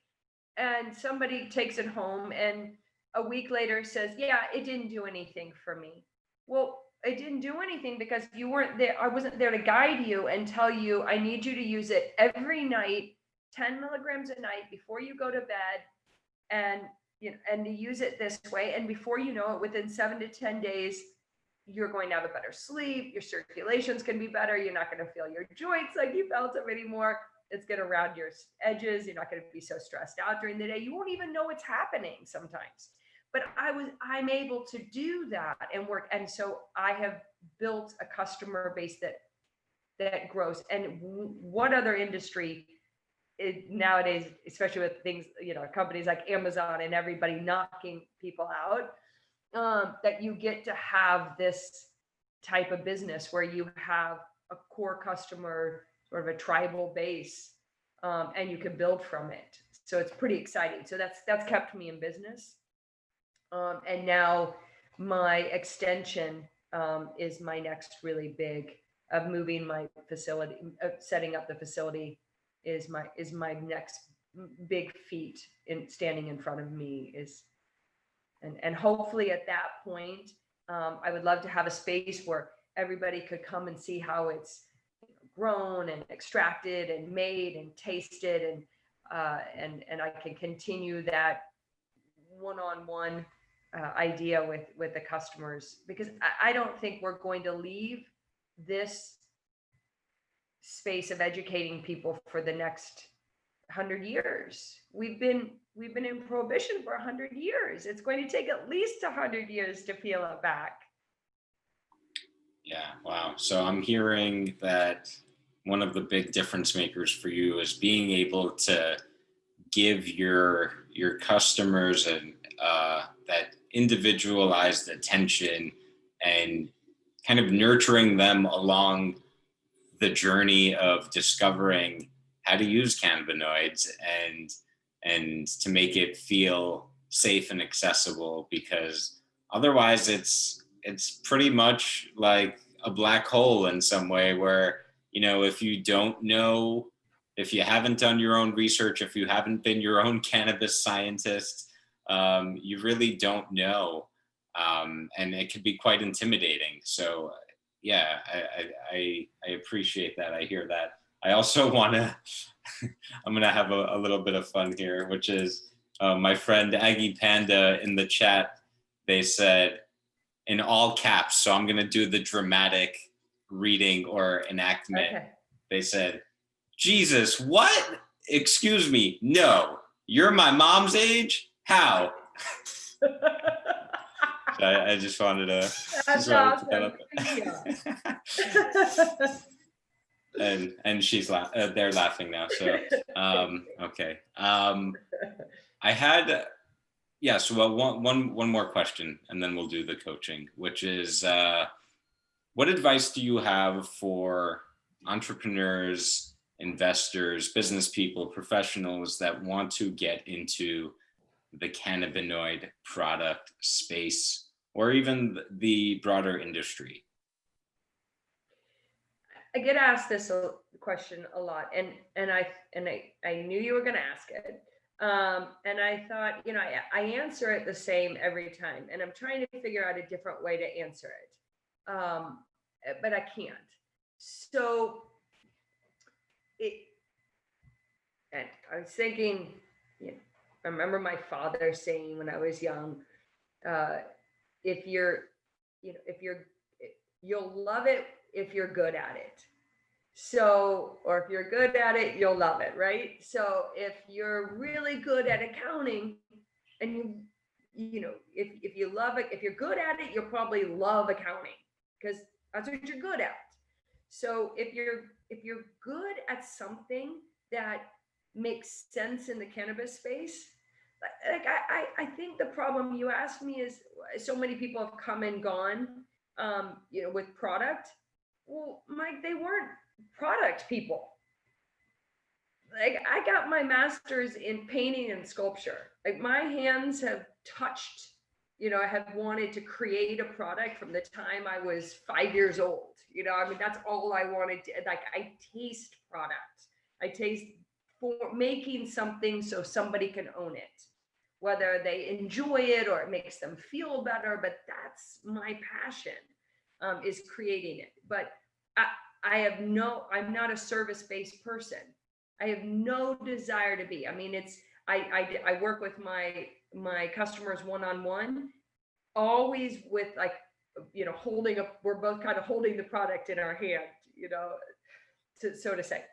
and somebody takes it home and a week later says, yeah, it didn't do anything for me. Well, it didn't do anything because you weren't there. I wasn't there to guide you and tell you, I need you to use it every night, 10 milligrams a night before you go to bed, and and to use it this way. And before you know it, within 7 to 10 days, you're going to have a better sleep. Your circulation's going to be better. You're not going to feel your joints like you felt them anymore. It's going to round your edges. You're not going to be so stressed out during the day. You won't even know what's happening sometimes. But I'm able to do that and work. And so I have built a customer base that grows. And what other industry nowadays, especially with things, companies like Amazon and everybody knocking people out, that you get to have this type of business where you have a core customer, sort of a tribal base, and you can build from it. So it's pretty exciting. So that's kept me in business. And now my extension is my next really big of moving my facility, setting up the facility is my next big feat in standing in front of me is, and hopefully at that point, I would love to have a space where everybody could come and see how it's grown and extracted and made and tasted, and I can continue that one-on-one idea with the customers, because I don't think we're going to leave this space of educating people for the next 100 years. We've been in prohibition for 100 years. It's going to take at least 100 years to peel it back. Yeah, wow. So I'm hearing that one of the big difference makers for you is being able to give your customers that individualized attention and kind of nurturing them along the journey of discovering how to use cannabinoids and to make it feel safe and accessible, because otherwise it's pretty much like a black hole in some way, where, you know, if you don't know, if you haven't done your own research, if you haven't been your own cannabis scientist, you really don't know. And it could be quite intimidating. So yeah, I appreciate that. I hear that. I also want to, I'm going to have a little bit of fun here, which is my friend Aggie Panda in the chat, they said in all caps, so I'm going to do the dramatic reading or enactment. Okay. They said, Jesus, what? Excuse me. No, you're my mom's age? How? So I just wanted to. That's awesome. And she's they're laughing now. So okay. I had so one more question, and then we'll do the coaching, which is what advice do you have for entrepreneurs, investors, business people, professionals that want to get into the cannabinoid product space, or even the broader industry? I get asked this question a lot, and I knew you were going to ask it, and I thought, you know, I answer it the same every time, and I'm trying to figure out a different way to answer it, but I can't. So and I was thinking, you know, I remember my father saying when I was young, you'll love it if you're good at it. So, or if you're good at it, you'll love it, right? So if you're really good at accounting, and if you love it, if you're good at it, you'll probably love accounting, because that's what you're good at. So if you're good at something that makes sense in the cannabis space, like I think the problem you asked me is so many people have come and gone, with product. Well, Mike, they weren't product people. Like, I got my master's in painting and sculpture. Like, my hands have touched, I have wanted to create a product from the time I was 5 years old. I mean, that's all I wanted to, like, I taste product. I taste for making something so somebody can own it, whether they enjoy it or it makes them feel better. But that's my passion, is creating it. But I'm not a service-based person. I have no desire to be. I mean, I work with my customers one-on-one, always with, like, we're both kind of holding the product in our hand, so to say.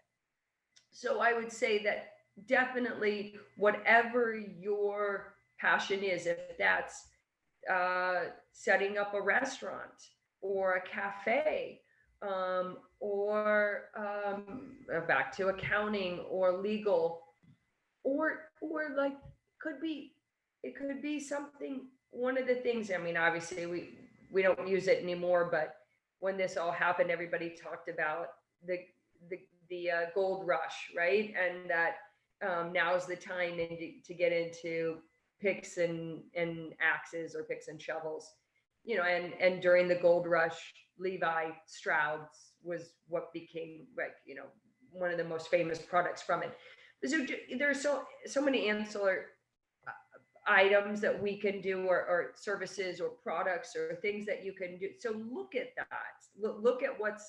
So I would say that definitely whatever your passion is, if that's setting up a restaurant or a cafe, or back to accounting or legal, or like it could be something. One of the things, I mean, obviously we don't use it anymore, but when this all happened, everybody talked about the gold rush, right? And that now's the time to get into picks and axes, or picks and shovels, and during the gold rush, Levi Strauss was what became, like, one of the most famous products from it. So there's so many ancillary items that we can do, or services or products or things that you can do. So look at that. Look at what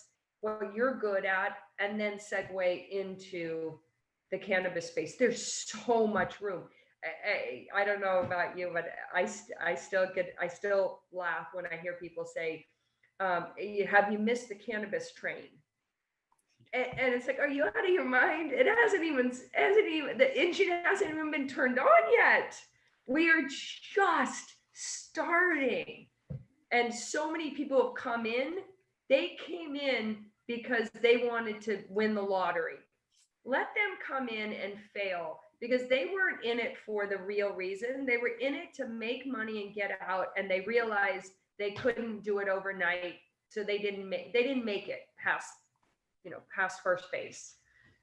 you're good at, and then segue into the cannabis space. There's so much room. I don't know about you, but I still laugh when I hear people say, have you missed the cannabis train? And it's like, are you out of your mind? It hasn't even, the engine hasn't even been turned on yet. We are just starting. And so many people have come in. They came in because they wanted to win the lottery. Let them come in and fail, because they weren't in it for the real reason. They were in it to make money and get out, and they realized they couldn't do it overnight. So they didn't make it past first base.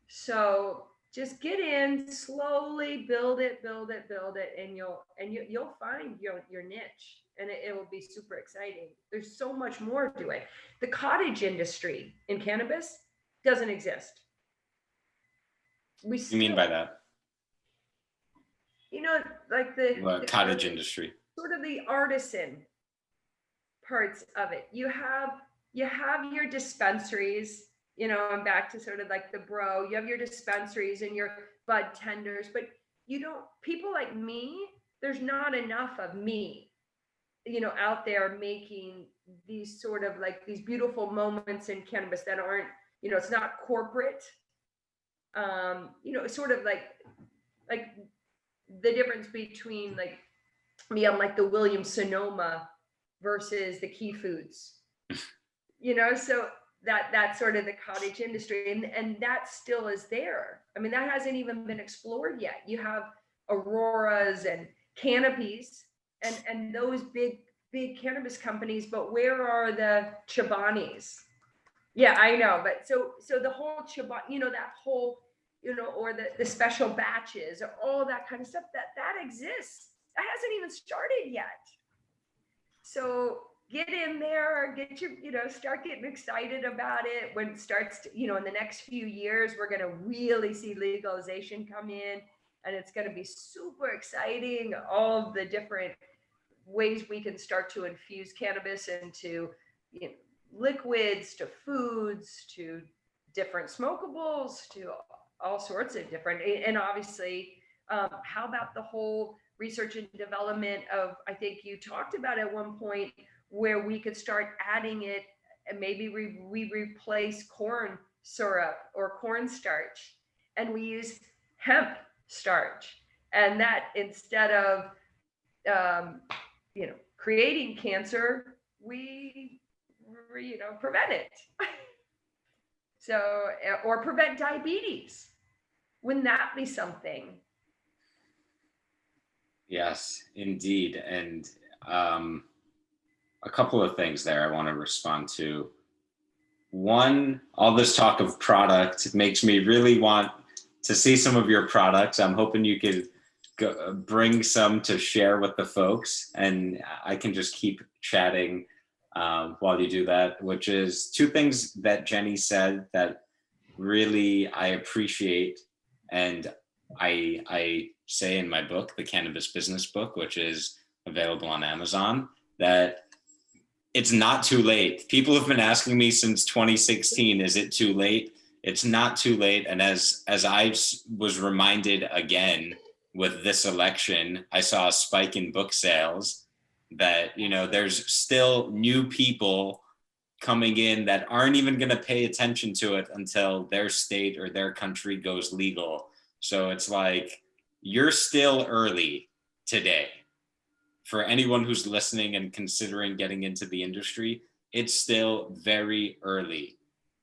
So just get in slowly, build it, and you'll find your niche, and it will be super exciting. There's so much more to it. The cottage industry in cannabis doesn't exist. What do you mean by that? You know, like the cottage industry, sort of the artisan parts of it. You have your dispensaries, you know, and back to sort of like the you have your dispensaries and your bud tenders, but you don't, people like me, there's not enough of me, you know, out there making these sort of like these beautiful moments in cannabis that aren't, you know, it's not corporate. You know, sort of like the difference between like me, I'm like the Williams Sonoma versus the Key Foods, you know, so that's sort of the cottage industry, and that still is there. I mean, that hasn't even been explored yet. You have Auroras and Canopies and those big cannabis companies, but where are the Chabanis? Yeah, I know, but so the whole Chabani, you know, that whole, you know, or the special batches, or all that kind of stuff that exists. That hasn't even started yet. So get in there, get your, you know, start getting excited about it when it starts to, you know, in the next few years, we're going to really see legalization come in, and it's going to be super exciting. All of the different ways we can start to infuse cannabis into, you know, liquids, to foods, to different smokables, to all sorts of different, and obviously, how about the whole research and development of, I think you talked about at one point, where we could start adding it, and maybe we replace corn syrup or cornstarch, and we use hemp starch, and that instead of you know, creating cancer, we you know, prevent it. So, or prevent diabetes. Wouldn't that be something? Yes, indeed. And a couple of things there I want to respond to. One, all this talk of product makes me really want to see some of your products. I'm hoping you could bring some to share with the folks, and I can just keep chatting while you do that, which is two things that Jenny said that really I appreciate. And I say in my book, the Cannabis Business Book, which is available on Amazon, that it's not too late. People have been asking me since 2016, is it too late? It's not too late. And as I was reminded again with this election, I saw a spike in book sales, that, you know, there's still new people coming in that aren't even going to pay attention to it until their state or their country goes legal. So it's like, you're still early today. For anyone who's listening and considering getting into the industry, it's still very early.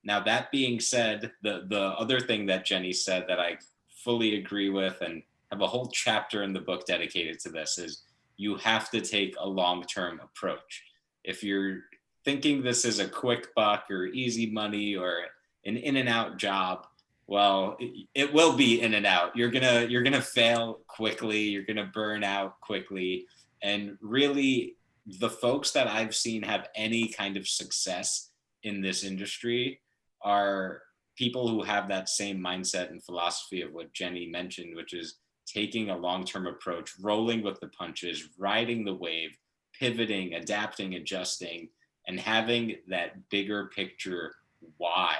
Now, that being said, the other thing that Jenny said that I fully agree with, and have a whole chapter in the book dedicated to this, is you have to take a long-term approach. If you're thinking this is a quick buck or easy money or an in and out job, well, it will be in and out. You're gonna fail quickly. You're gonna burn out quickly. And really, the folks that I've seen have any kind of success in this industry are people who have that same mindset and philosophy of what Jenny mentioned, which is taking a long-term approach, rolling with the punches, riding the wave, pivoting, adapting, adjusting, and having that bigger picture why,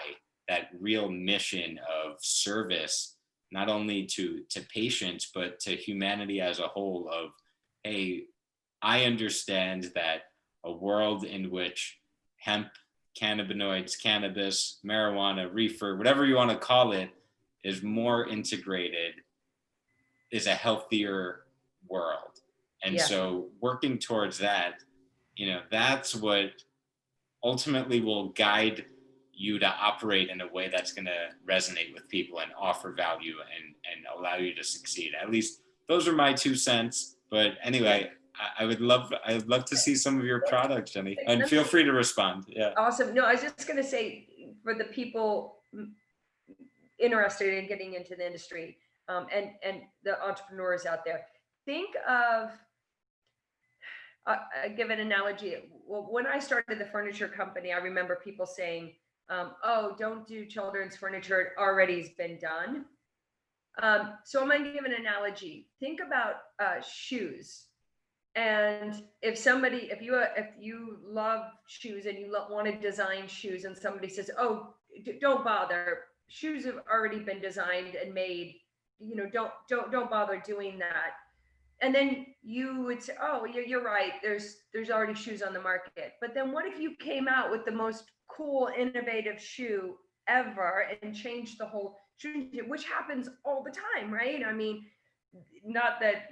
that real mission of service, not only to patients, but to humanity as a whole, of, hey, I understand that a world in which hemp, cannabinoids, cannabis, marijuana, reefer, whatever you want to call it, is more integrated, is a healthier world. And so working towards that, you know, that's what ultimately will guide you to operate in a way that's going to resonate with people and offer value and allow you to succeed. At least those are my 2 cents. But anyway, I'd love to see some of your products, Jenny, and feel free to respond. Yeah. Awesome. No, I was just going to say, for the people interested in getting into the industry, and the entrepreneurs out there, think of, I give an analogy. Well, when I started the furniture company, I remember people saying, oh, don't do children's furniture, it already has been done. So I'm going to give an analogy. Think about shoes. And if you love shoes and you want to design shoes, and somebody says, oh, don't bother, shoes have already been designed and made, don't bother doing that. And then you would say, oh, you're right, there's already shoes on the market. But then what if you came out with the most cool, innovative shoe ever and changed the whole shoe, which happens all the time, right? I mean, not that,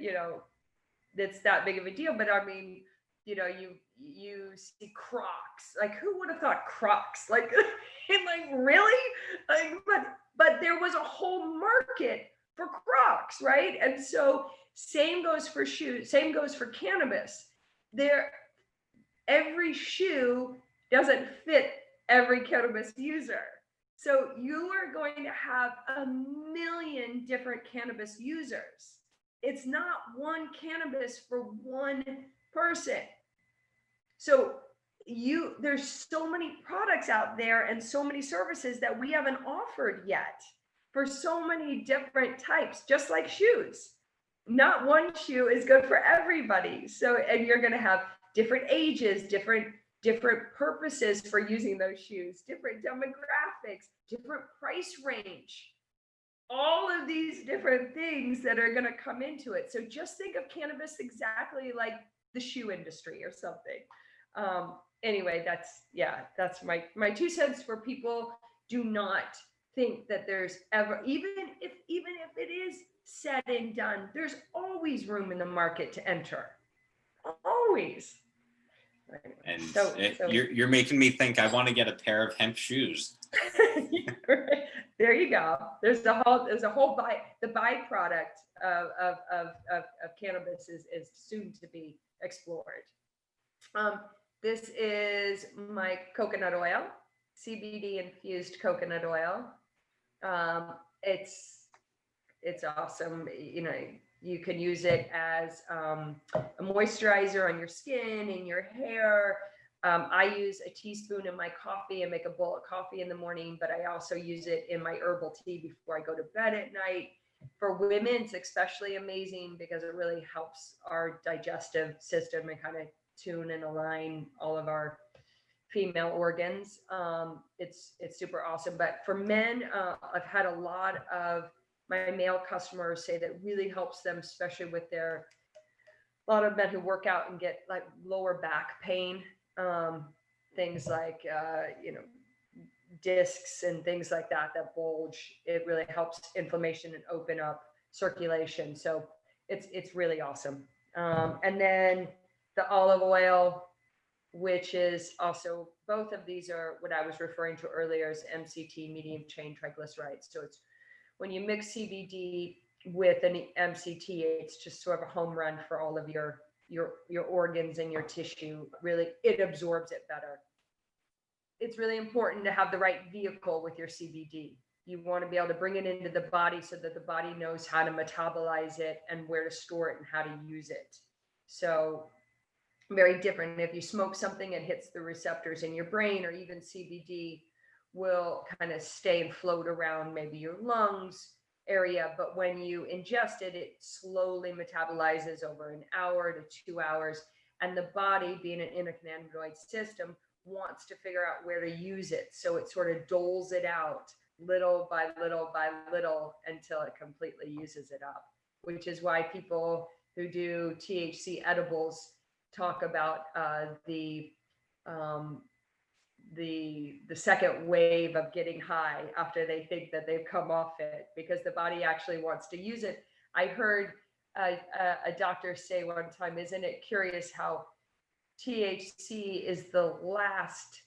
that's that big of a deal, but I mean, you see Crocs, like who would have thought Crocs? Like, like really? Like, but there was a whole market for Crocs, right? And so same goes for shoes, same goes for cannabis. Every shoe doesn't fit every cannabis user. So you are going to have a million different cannabis users. It's not one cannabis for one person. So there's so many products out there and so many services that we haven't offered yet for so many different types, just like shoes. Not one shoe is good for everybody. So, and you're going to have different ages, different purposes for using those shoes, different demographics, different price range, all of these different things that are going to come into it. So just think of cannabis exactly like the shoe industry or something. Anyway, that's my 2 cents for people. Do not think that there's ever, even if it is said and done, there's always room in the market to enter. Always. And you're making me think I want to get a pair of hemp shoes. There you go. There's a whole the byproduct of cannabis is soon to be explored. This is my coconut oil, CBD infused coconut oil. It's awesome. You can use it as a moisturizer on your skin, in your hair. I use a teaspoon in my coffee and make a bowl of coffee in the morning, but I also use it in my herbal tea before I go to bed at night. For women, it's especially amazing because it really helps our digestive system and kind of tune and align all of our female organs. It's super awesome. But for men, I've had a lot of my male customers say that really helps them, especially with a lot of men who work out and get like lower back pain, things like, discs and things like that bulge. It really helps inflammation and open up circulation. So it's really awesome. And then the olive oil, which is also, both of these are what I was referring to earlier as MCT, medium chain triglycerides. So it's when you mix CBD with an MCT, it's just sort of a home run for all of your organs and your tissue. Really, it absorbs it better. It's really important to have the right vehicle with your CBD. You want to be able to bring it into the body so that the body knows how to metabolize it and where to store it and how to use it. So very different. If you smoke something, it hits the receptors in your brain, or even CBD will kind of stay and float around maybe your lungs area. But when you ingest it, it slowly metabolizes over an hour to 2 hours. And the body, being an endocannabinoid system, wants to figure out where to use it. So it sort of doles it out little by little by little until it completely uses it up, which is why people who do THC edibles talk about the second wave of getting high after they think that they've come off it, because the body actually wants to use it. I heard a doctor say one time, isn't it curious how THC is the last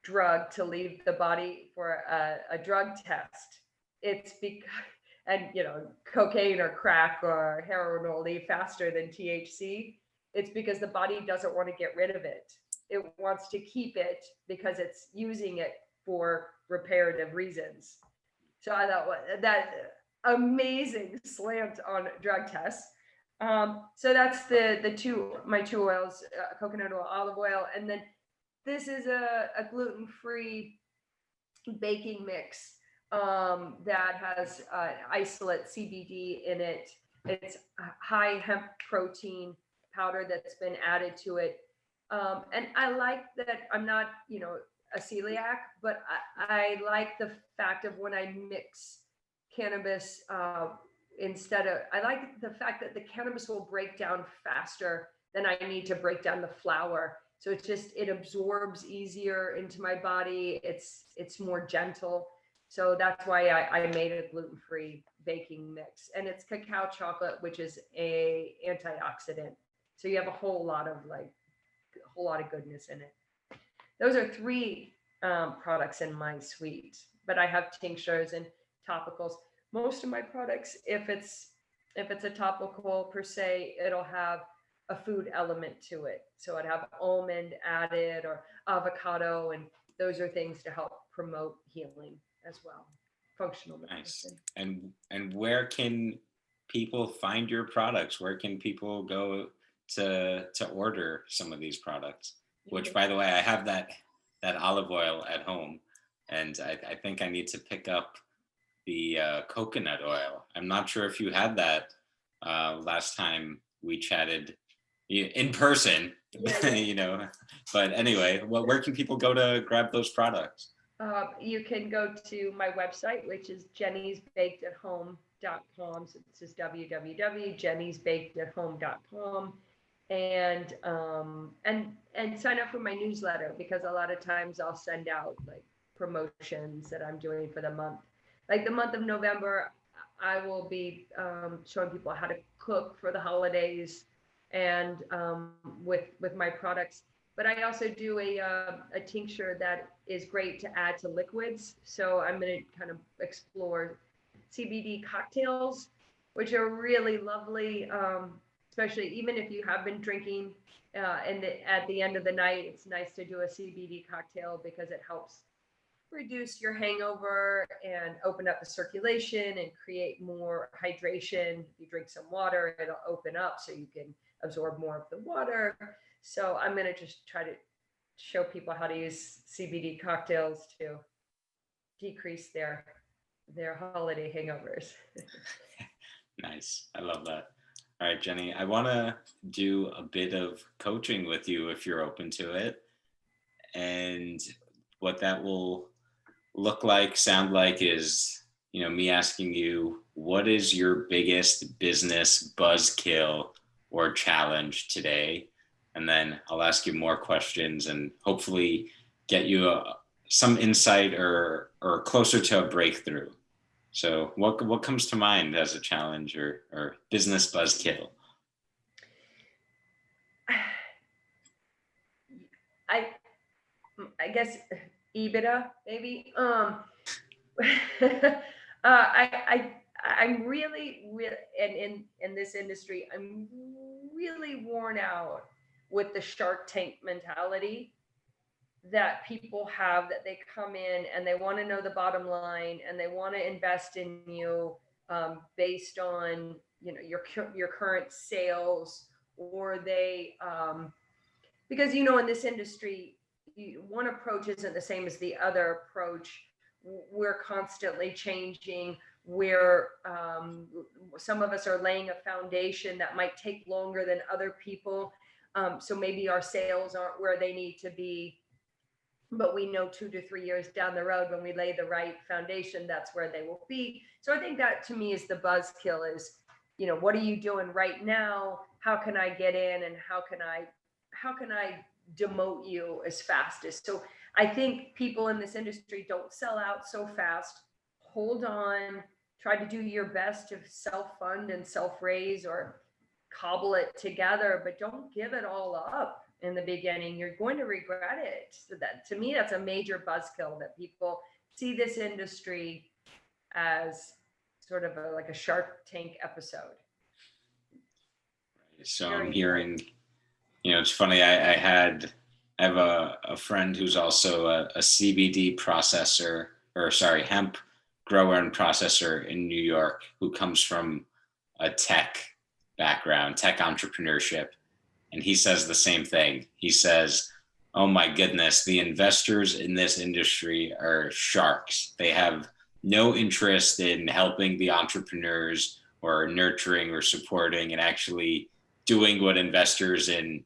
drug to leave the body for a drug test? It's because, and cocaine or crack or heroin will leave faster than THC. It's because the body doesn't want to get rid of it. It wants to keep it because it's using it for reparative reasons. So I thought that amazing slant on drug tests. So that's my two oils, coconut oil, olive oil, and then this is a gluten-free baking mix that has isolate CBD in it. It's high hemp protein powder that's been added to it. And I like that I'm not, a celiac, but I like the fact of when I mix cannabis I like the fact that the cannabis will break down faster than I need to break down the flour. So it absorbs easier into my body. It's more gentle. So that's why I made a gluten-free baking mix, and it's cacao chocolate, which is a antioxidant. So you have a whole lot of goodness in it. Those are three products in my suite, but I have tinctures and topicals. Most of my products, if it's a topical per se, it'll have a food element to it. So I'd have almond added or avocado, and those are things to help promote healing as well. Functional medicine. Nice. And where can people find your products? Where can people go to order some of these products? Which, by the way, I have that olive oil at home, and I think I need to pick up the coconut oil. I'm not sure if you had that last time we chatted in person, but anyway, where can people go to grab those products? You can go to my website, which is jennysbakedathome.com. So it's just www.jennysbakedathome.com. And sign up for my newsletter, because a lot of times I'll send out like promotions that I'm doing for the month. Like the month of November, I will be showing people how to cook for the holidays and with my products. But I also do a tincture that is great to add to liquids. So I'm going to kind of explore Cbd cocktails, which are really lovely, especially even if you have been drinking at the end of the night. It's nice to do a Cbd cocktail because it helps reduce your hangover and open up the circulation and create more hydration. If you drink some water, it'll open up so you can absorb more of the water. So I'm going to just try to show people how to use CBD cocktails to decrease their holiday hangovers. Nice. I love that. All right, Jenny, I want to do a bit of coaching with you if you're open to it. And what that will look like, sound like is, me asking you, what is your biggest business buzzkill or challenge today? And then I'll ask you more questions and hopefully get you some insight or closer to a breakthrough. So what comes to mind as a challenge or business buzzkill? I guess EBITDA maybe. I'm really and in this industry, I'm really worn out with the Shark Tank mentality that people have, that they come in and they want to know the bottom line and they want to invest in you based on your current sales, or they because in this industry, one approach isn't the same as the other approach. We're constantly changing. Some of us are laying a foundation that might take longer than other people. So maybe our sales aren't where they need to be, but we know 2 to 3 years down the road, when we lay the right foundation, that's where they will be. So I think that to me is the buzzkill is, what are you doing right now? How can I get in, and how can I demote you as fast as? So I think people in this industry don't sell out so fast. Hold on, try to do your best to self-fund and self-raise or cobble it together, but don't give it all up in the beginning. You're going to regret it. So that, to me, that's a major buzzkill, that people see this industry as sort of like a Shark Tank episode. So I'm hearing, it's funny. I have a friend who's also a CBD processor, hemp grower and processor in New York who comes from a tech background, tech entrepreneurship. And he says the same thing. He says, oh my goodness, the investors in this industry are sharks. They have no interest in helping the entrepreneurs or nurturing or supporting and actually doing what investors in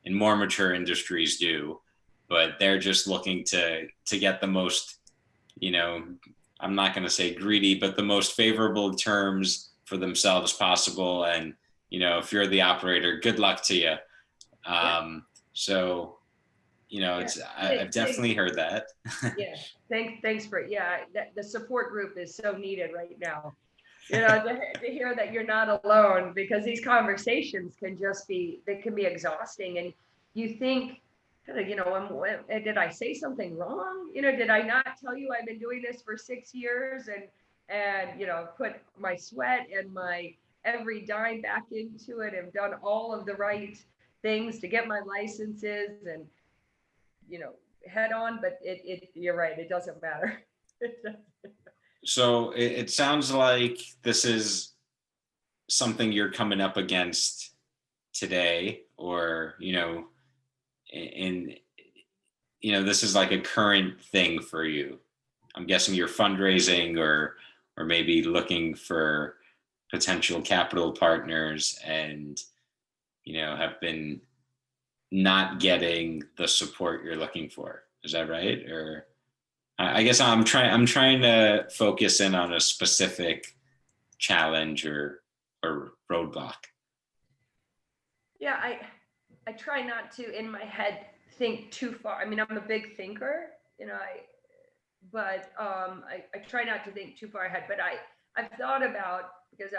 more mature industries do. But they're just looking to get the most, I'm not going to say greedy, but the most favorable terms for themselves possible. And, if you're the operator, good luck to you. So, I've definitely heard that. Yeah. Thanks for, the support group is so needed right now. To hear that you're not alone, because these conversations can be exhausting. And you think, did I say something wrong? Did I not tell you I've been doing this for 6 years and put my sweat and my every dime back into it and done all of the right things to get my licenses and, head on, but you're right. It doesn't matter. So it sounds like this is something you're coming up against today, or, this is like a current thing for you. I'm guessing you're fundraising or maybe looking for potential capital partners and, have been not getting the support you're looking for. Is that right? Or I guess I'm trying to focus in on a specific challenge or roadblock. Yeah, I try not to in my head think too far. I mean, I'm a big thinker, but I try not to think too far ahead. But I've thought about, because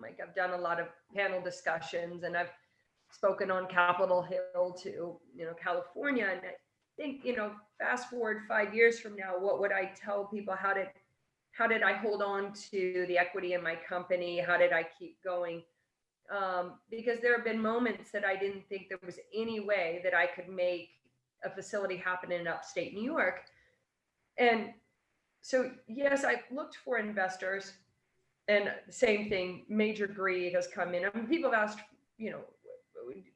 Mike, I've done a lot of panel discussions and I've spoken on Capitol Hill to, California. And I think, fast forward 5 years from now, what would I tell people? How did I hold on to the equity in my company? How did I keep going? Because there have been moments that I didn't think there was any way that I could make a facility happen in upstate New York. And so, yes, I looked for investors, and same thing, major greed has come in. I mean, people have asked,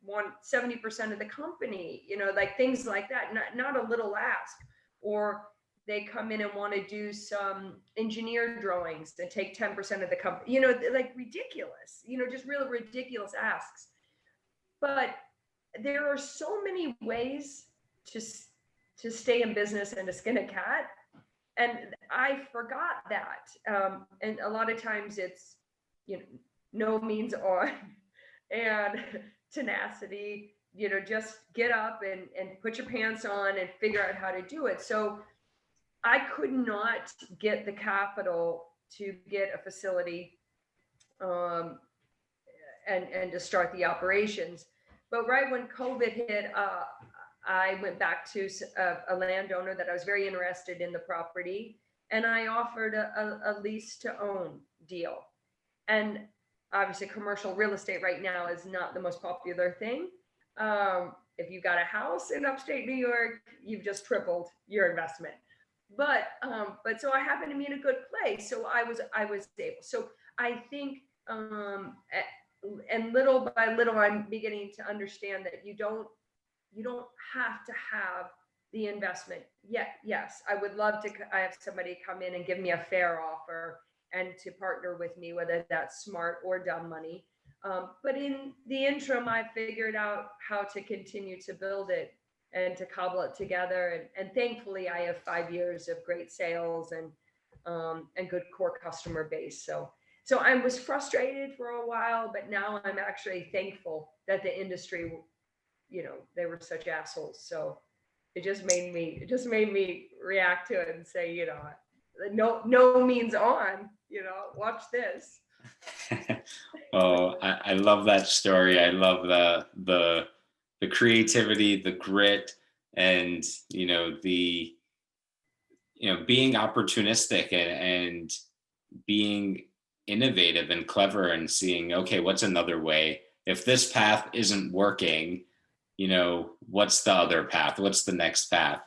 want 70% of the company, like things like that, not a little ask. Or they come in and want to do some engineer drawings and take 10% of the company, like ridiculous, just real ridiculous asks. But there are so many ways to stay in business and to skin a cat. And I forgot that. And a lot of times it's, no means on and tenacity, just get up and put your pants on and figure out how to do it. So I could not get the capital to get a facility and to start the operations. But right when COVID hit, I went back to a landowner that I was very interested in the property, and I offered a lease to own deal. And obviously commercial real estate right now is not the most popular thing. If you've got a house in upstate New York, you've just tripled your investment. But so I happened to be in a good place. So I was able. So I think, and little by little, I'm beginning to understand that you don't have to have the investment. Yes, I would love to have somebody come in and give me a fair offer and to partner with me, whether that's smart or dumb money. But in the interim, I figured out how to continue to build it and to cobble it together. And thankfully, I have 5 years of great sales and good core customer base. So I was frustrated for a while, but now I'm actually thankful that the industry, they were such assholes. So it just made me react to it and say, no means on, watch this. Oh, I love that story. I love the creativity, the grit, and being opportunistic and being innovative and clever and seeing, okay, what's another way? If this path isn't working, what's the other path? What's the next path?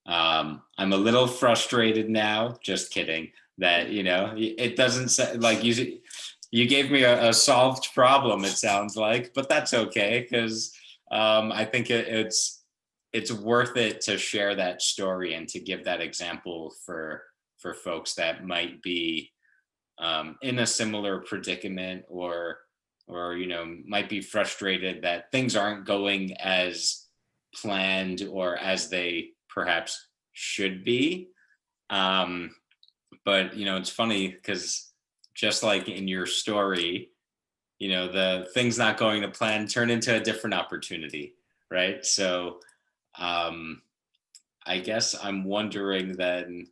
I'm a little frustrated now, just kidding. that, it doesn't like you gave me a solved problem, it sounds like, but that's okay. Cause I think it's worth it to share that story and to give that example for folks that might be in a similar predicament or might be frustrated that things aren't going as planned or as they perhaps should be. But it's funny because just like in your story, the things not going to plan turn into a different opportunity, right? So I guess I'm wondering then,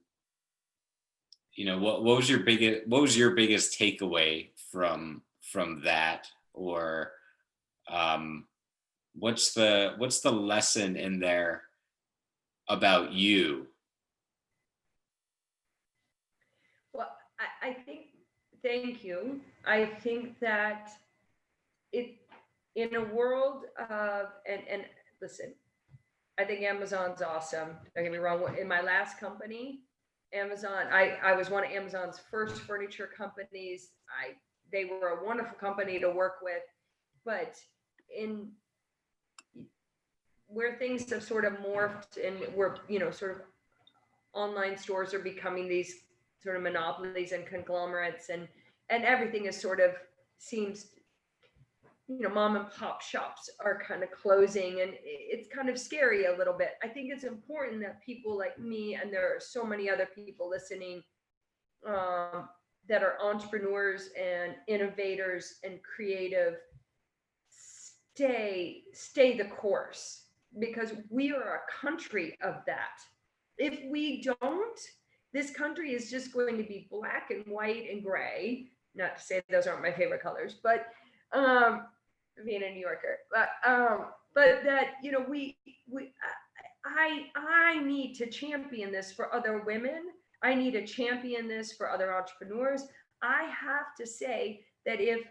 what was your biggest takeaway from that, or what's the lesson in there about you? Well, I think, thank you. I think that in a world of, and listen, I think Amazon's awesome. Don't get me wrong. In my last company, Amazon, I was one of Amazon's first furniture companies. They were a wonderful company to work with, but in where things have sort of morphed and where, sort of online stores are becoming these sort of monopolies and conglomerates, and everything is sort of seems, mom and pop shops are kind of closing, and it's kind of scary a little bit. I think it's important that people like me, and there are so many other people listening that are entrepreneurs and innovators and creative, stay the course, because we are a country of that. If we don't, this country is just going to be black and white and gray. Not to say those aren't my favorite colors, but being a New Yorker, but that, I need to champion this for other women. I need to champion this for other entrepreneurs. I have to say that if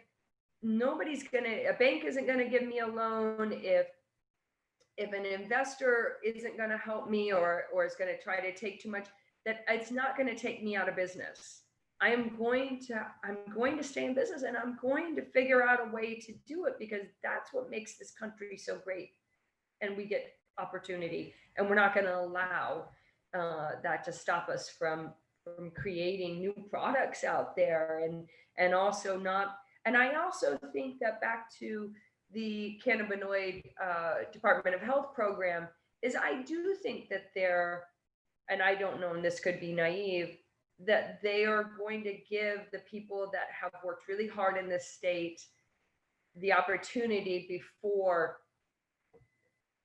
a bank isn't gonna give me a loan, if an investor isn't gonna help me or is gonna try to take too much, that it's not gonna take me out of business. I'm going to stay in business, and I'm going to figure out a way to do it, because that's what makes this country so great. And we get opportunity, and we're not going to allow that to stop us from creating new products out there, and also not. And I also think that back to the cannabinoid Department of Health program is, I do think that and I don't know, and this could be naive, that they are going to give the people that have worked really hard in this state the opportunity before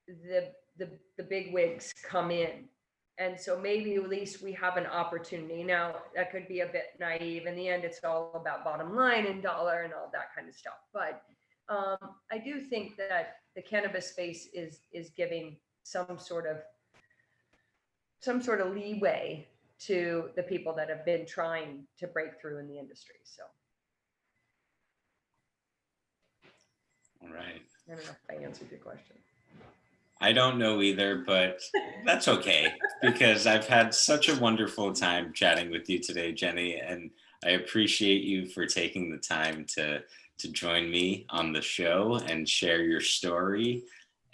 the big wigs come in. And so maybe at least we have an opportunity. Now, that could be a bit naive. In the end, it's all about bottom line and dollar and all that kind of stuff. But I do think that the cannabis space is giving some sort of leeway to the people that have been trying to break through in the industry. So, all right. I don't know if I answered your question. I don't know either, but that's okay, because I've had such a wonderful time chatting with you today, Jenny, and I appreciate you for taking the time to join me on the show and share your story.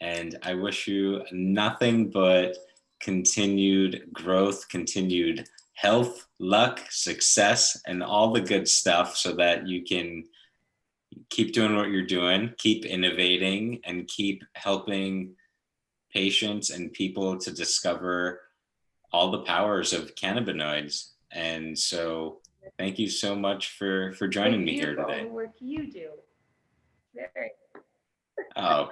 And I wish you nothing but continued growth, continued health, luck, success, and all the good stuff, so that you can keep doing what you're doing, keep innovating, and keep helping patients and people to discover all the powers of cannabinoids. And so thank you so much for joining me here today. The work you do. Very. Oh,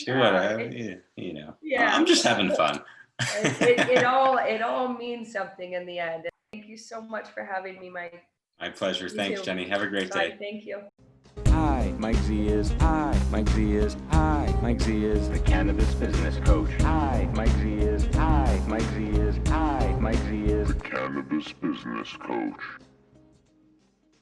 whatever. Yeah. I'm just having fun. It all means something in the end. Thank you so much for having me, Mike. My pleasure. Thanks, too. Jenny. Have a great Bye. day. Thank you. Hi, Mike Z is. Hi, Mike Z is. Hi, Mike Z is. The Cannabis Business Coach. Hi, Mike Z is. Hi, Mike Z is. Hi, Mike Z is. The Cannabis Business Coach.